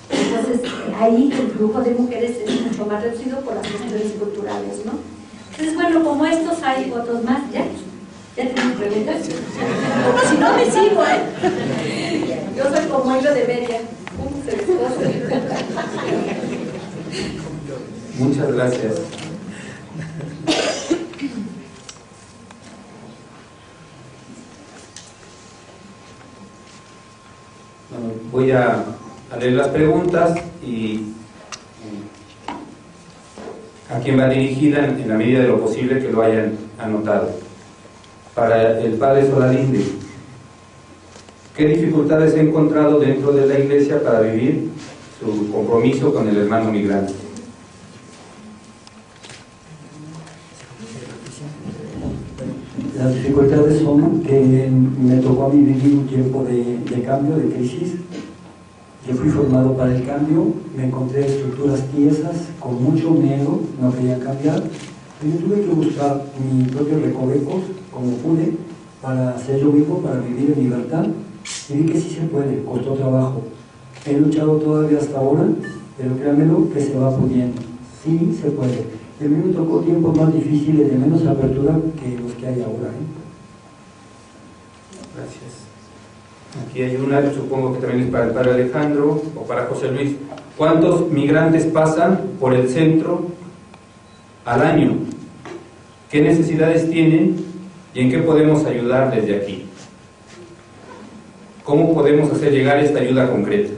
Entonces ahí el flujo de mujeres es mucho más reducido por las cuestiones culturales, ¿no? Entonces, bueno, como estos hay otros más, ¿ya? ¿Ya tienen preguntas? Porque si no me sigo, Yo soy como hilo de media. Muchas gracias. Bueno, voy a leer las preguntas y a quien va dirigida en la medida de lo posible que lo hayan anotado. Para el padre Solalinde, ¿qué dificultades ha encontrado dentro de la iglesia para vivir su compromiso con el hermano migrante? Las dificultades son que me tocó a mí vivir un tiempo de cambio, de crisis. Yo fui formado para el cambio, me encontré estructuras tiesas, con mucho miedo, no quería cambiar. Y yo tuve que buscar mis propios recovecos, como pude, para hacer yo mismo, para vivir en libertad. Y vi que sí se puede, costó trabajo. He luchado todavía hasta ahora, pero créanmelo que se va pudiendo. Sí se puede. Y a mí me tocó tiempos más difíciles, de menos apertura que los que hay ahora. Gracias. Aquí hay una, supongo que también es para el padre Alejandro o para José Luis. ¿Cuántos migrantes pasan por el centro al año? ¿Qué necesidades tienen y en qué podemos ayudar desde aquí? ¿Cómo podemos hacer llegar esta ayuda concreta?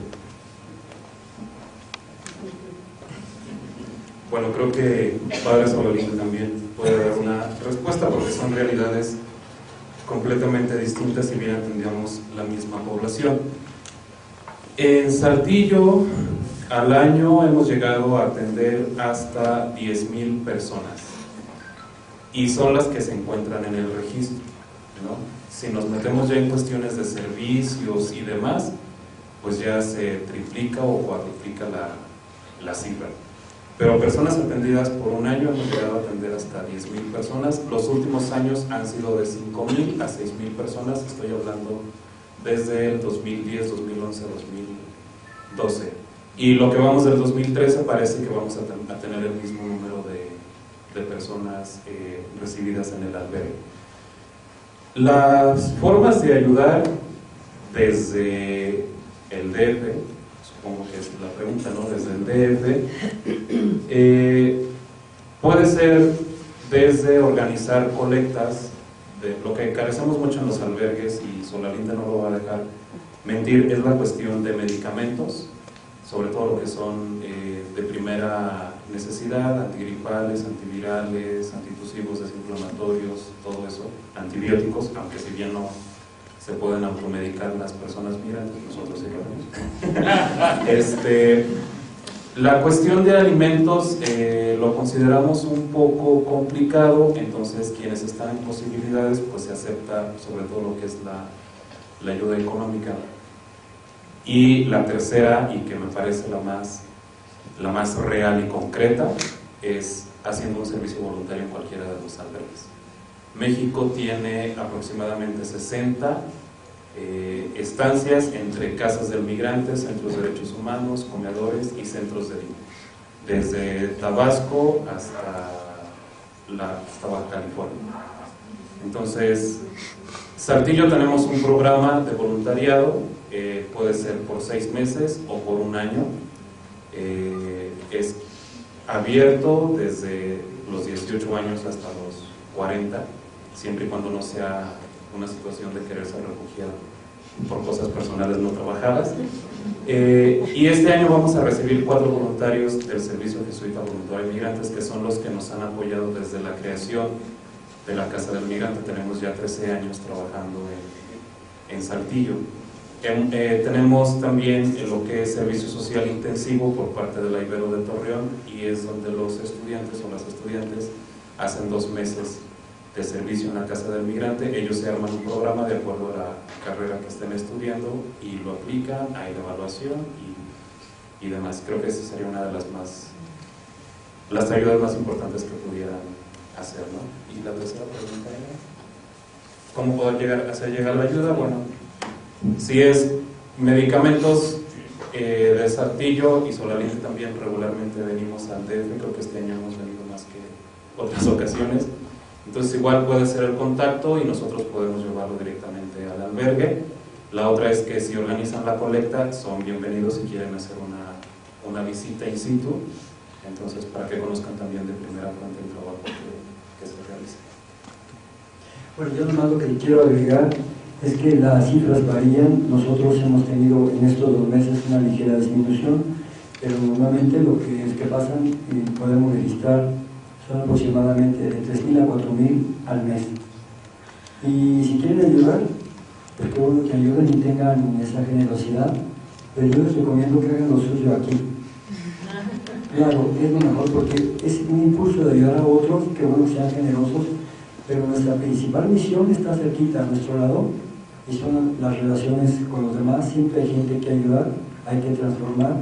Bueno, creo que padre Solalinde también puede dar una respuesta porque son realidades completamente distintas si bien atendíamos la misma población. En Saltillo al año hemos llegado a atender hasta 10,000 personas y son las que se encuentran en el registro, ¿no? Si nos metemos ya en cuestiones de servicios y demás, pues ya se triplica o cuadruplica la cifra. Pero personas atendidas por un año hemos llegado a atender hasta 10,000 personas. Los últimos años han sido de 5,000 a 6,000 personas. Estoy hablando desde el 2010, 2011, 2012. Y lo que vamos del 2013 parece que vamos a tener el mismo número de personas recibidas en el albergue. Las formas de ayudar desde el DF, supongo que es la pregunta, ¿no? Desde el DF, puede ser desde organizar colectas, de lo que carecemos mucho en los albergues, y Solalinde no lo va a dejar mentir, es la cuestión de medicamentos, sobre todo lo que son de primera necesidad, antigripales, antivirales, antitusivos, desinflamatorios, todo eso, antibióticos, aunque si bien no se pueden automedicar las personas migrantes, nosotros sí lo hacemos. La cuestión de alimentos lo consideramos un poco complicado, entonces quienes están en posibilidades, pues se acepta sobre todo lo que es la ayuda económica. Y la tercera, y que me parece la más real y concreta, es haciendo un servicio voluntario en cualquiera de los albergues. México tiene aproximadamente 60 estancias entre casas del migrante, centros de derechos humanos, comedores y centros de día, desde Tabasco hasta Baja California. Entonces, Saltillo tenemos un programa de voluntariado, puede ser por 6 meses o por un año, es abierto desde los 18 años hasta los 40, siempre y cuando no sea una situación de querer ser refugiado por cosas personales no trabajadas. Y este año vamos a recibir 4 voluntarios del Servicio Jesuita Voluntario de Migrantes, que son los que nos han apoyado desde la creación de la Casa del Migrante. Tenemos ya 13 años trabajando en Saltillo. Tenemos también lo que es servicio social intensivo por parte de la Ibero de Torreón, y es donde los estudiantes o las estudiantes hacen 2 meses de servicio en la Casa del Migrante. Ellos se arman un programa de acuerdo a la carrera que estén estudiando y lo aplican, hay la evaluación y demás. Creo que esa sería una de las ayudas más importantes que pudieran hacer, ¿no? Y la tercera pregunta era, ¿cómo poder hacer llegar la ayuda? Bueno, si es medicamentos de Saltillo y Solalinde, también regularmente venimos al DF, creo que este año hemos venido más que otras ocasiones. Entonces igual puede ser el contacto y nosotros podemos llevarlo directamente al albergue. La otra es que si organizan la colecta, son bienvenidos si quieren hacer una visita in situ, entonces para que conozcan también de primera fuente el trabajo que se realiza. Bueno, yo nomás lo que quiero agregar es que las cifras varían. Nosotros hemos tenido en estos 2 meses una ligera disminución, pero normalmente lo que pasan y podemos registrar son aproximadamente de 3,000 a 4,000 al mes. Y si quieren ayudar, pues que bueno que ayuden y tengan esa generosidad, pero yo les recomiendo que hagan lo suyo aquí. Claro, es lo mejor porque es un impulso de ayudar a otros, que bueno, sean generosos, pero nuestra principal misión está cerquita, a nuestro lado, y son las relaciones con los demás. Siempre hay gente que ayudar, hay que transformar.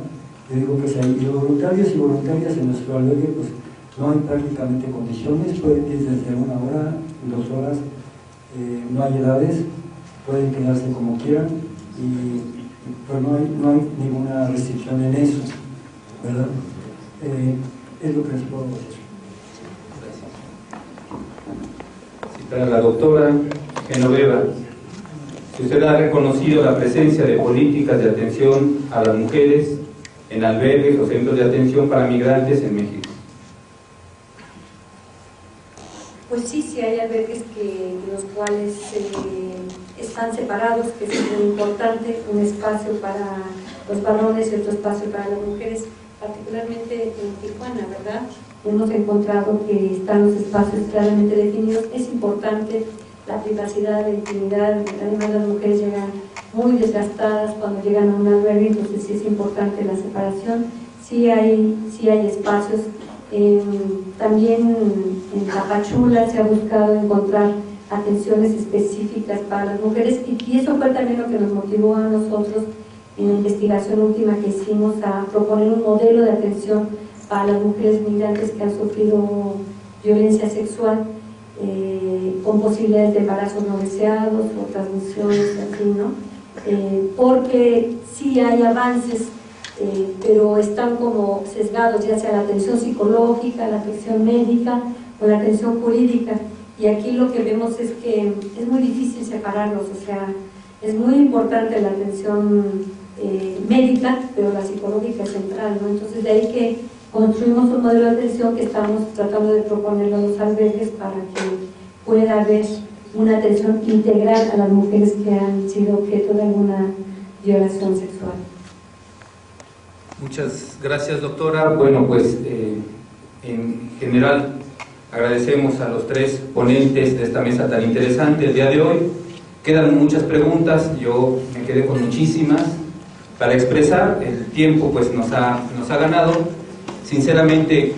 Yo digo que si hay voluntarios y voluntarias en nuestro albergue, pues no hay prácticamente condiciones, pueden ir desde 1 hora, 2 horas, no hay edades, pueden quedarse como quieran, y pues no hay ninguna restricción en eso, ¿verdad? Es lo que les puedo decir. Para la doctora Genoveva, usted ha reconocido la presencia de políticas de atención a las mujeres en albergues o centros de atención para migrantes en México. Pues sí hay albergues los cuales están separados, que es muy importante, un espacio para los varones y otro espacio para las mujeres, particularmente en Tijuana, ¿verdad? Hemos encontrado que están los espacios claramente definidos. Es importante la privacidad, la intimidad, además las mujeres llegan muy desgastadas cuando llegan a un albergue, entonces sí es importante la separación. Sí hay espacios. También en Tapachula se ha buscado encontrar atenciones específicas para las mujeres, y eso fue también lo que nos motivó a nosotros en la investigación última que hicimos, a proponer un modelo de atención para las mujeres migrantes que han sufrido violencia sexual, con posibilidades de embarazos no deseados o transmisiones, en fin, ¿no? Porque sí hay avances, pero están como sesgados, ya sea la atención psicológica, la atención médica o la atención jurídica, y aquí lo que vemos es que es muy difícil separarlos, o sea, es muy importante la atención médica, pero la psicológica es central, ¿no? Entonces de ahí que construimos un modelo de atención que estamos tratando de proponerlo a los albergues para que pueda haber una atención integral a las mujeres que han sido objeto de alguna violación sexual. Muchas gracias, doctora. Bueno, pues en general agradecemos a los tres ponentes de esta mesa tan interesante el día de hoy. Quedan muchas preguntas, yo me quedé con muchísimas para expresar. El tiempo pues nos ha ganado. Sinceramente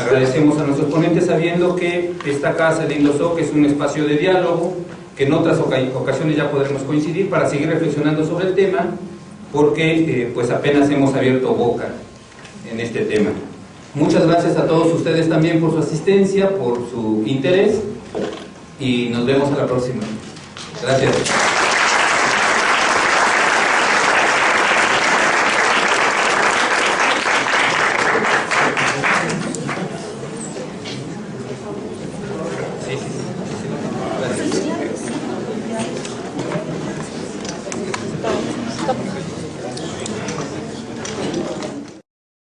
agradecemos a nuestros ponentes, sabiendo que esta casa, el Indosoc, es un espacio de diálogo, que en otras ocasiones ya podremos coincidir para seguir reflexionando sobre el tema, porque pues apenas hemos abierto boca en este tema. Muchas gracias a todos ustedes también por su asistencia, por su interés, y nos vemos a la próxima. Gracias.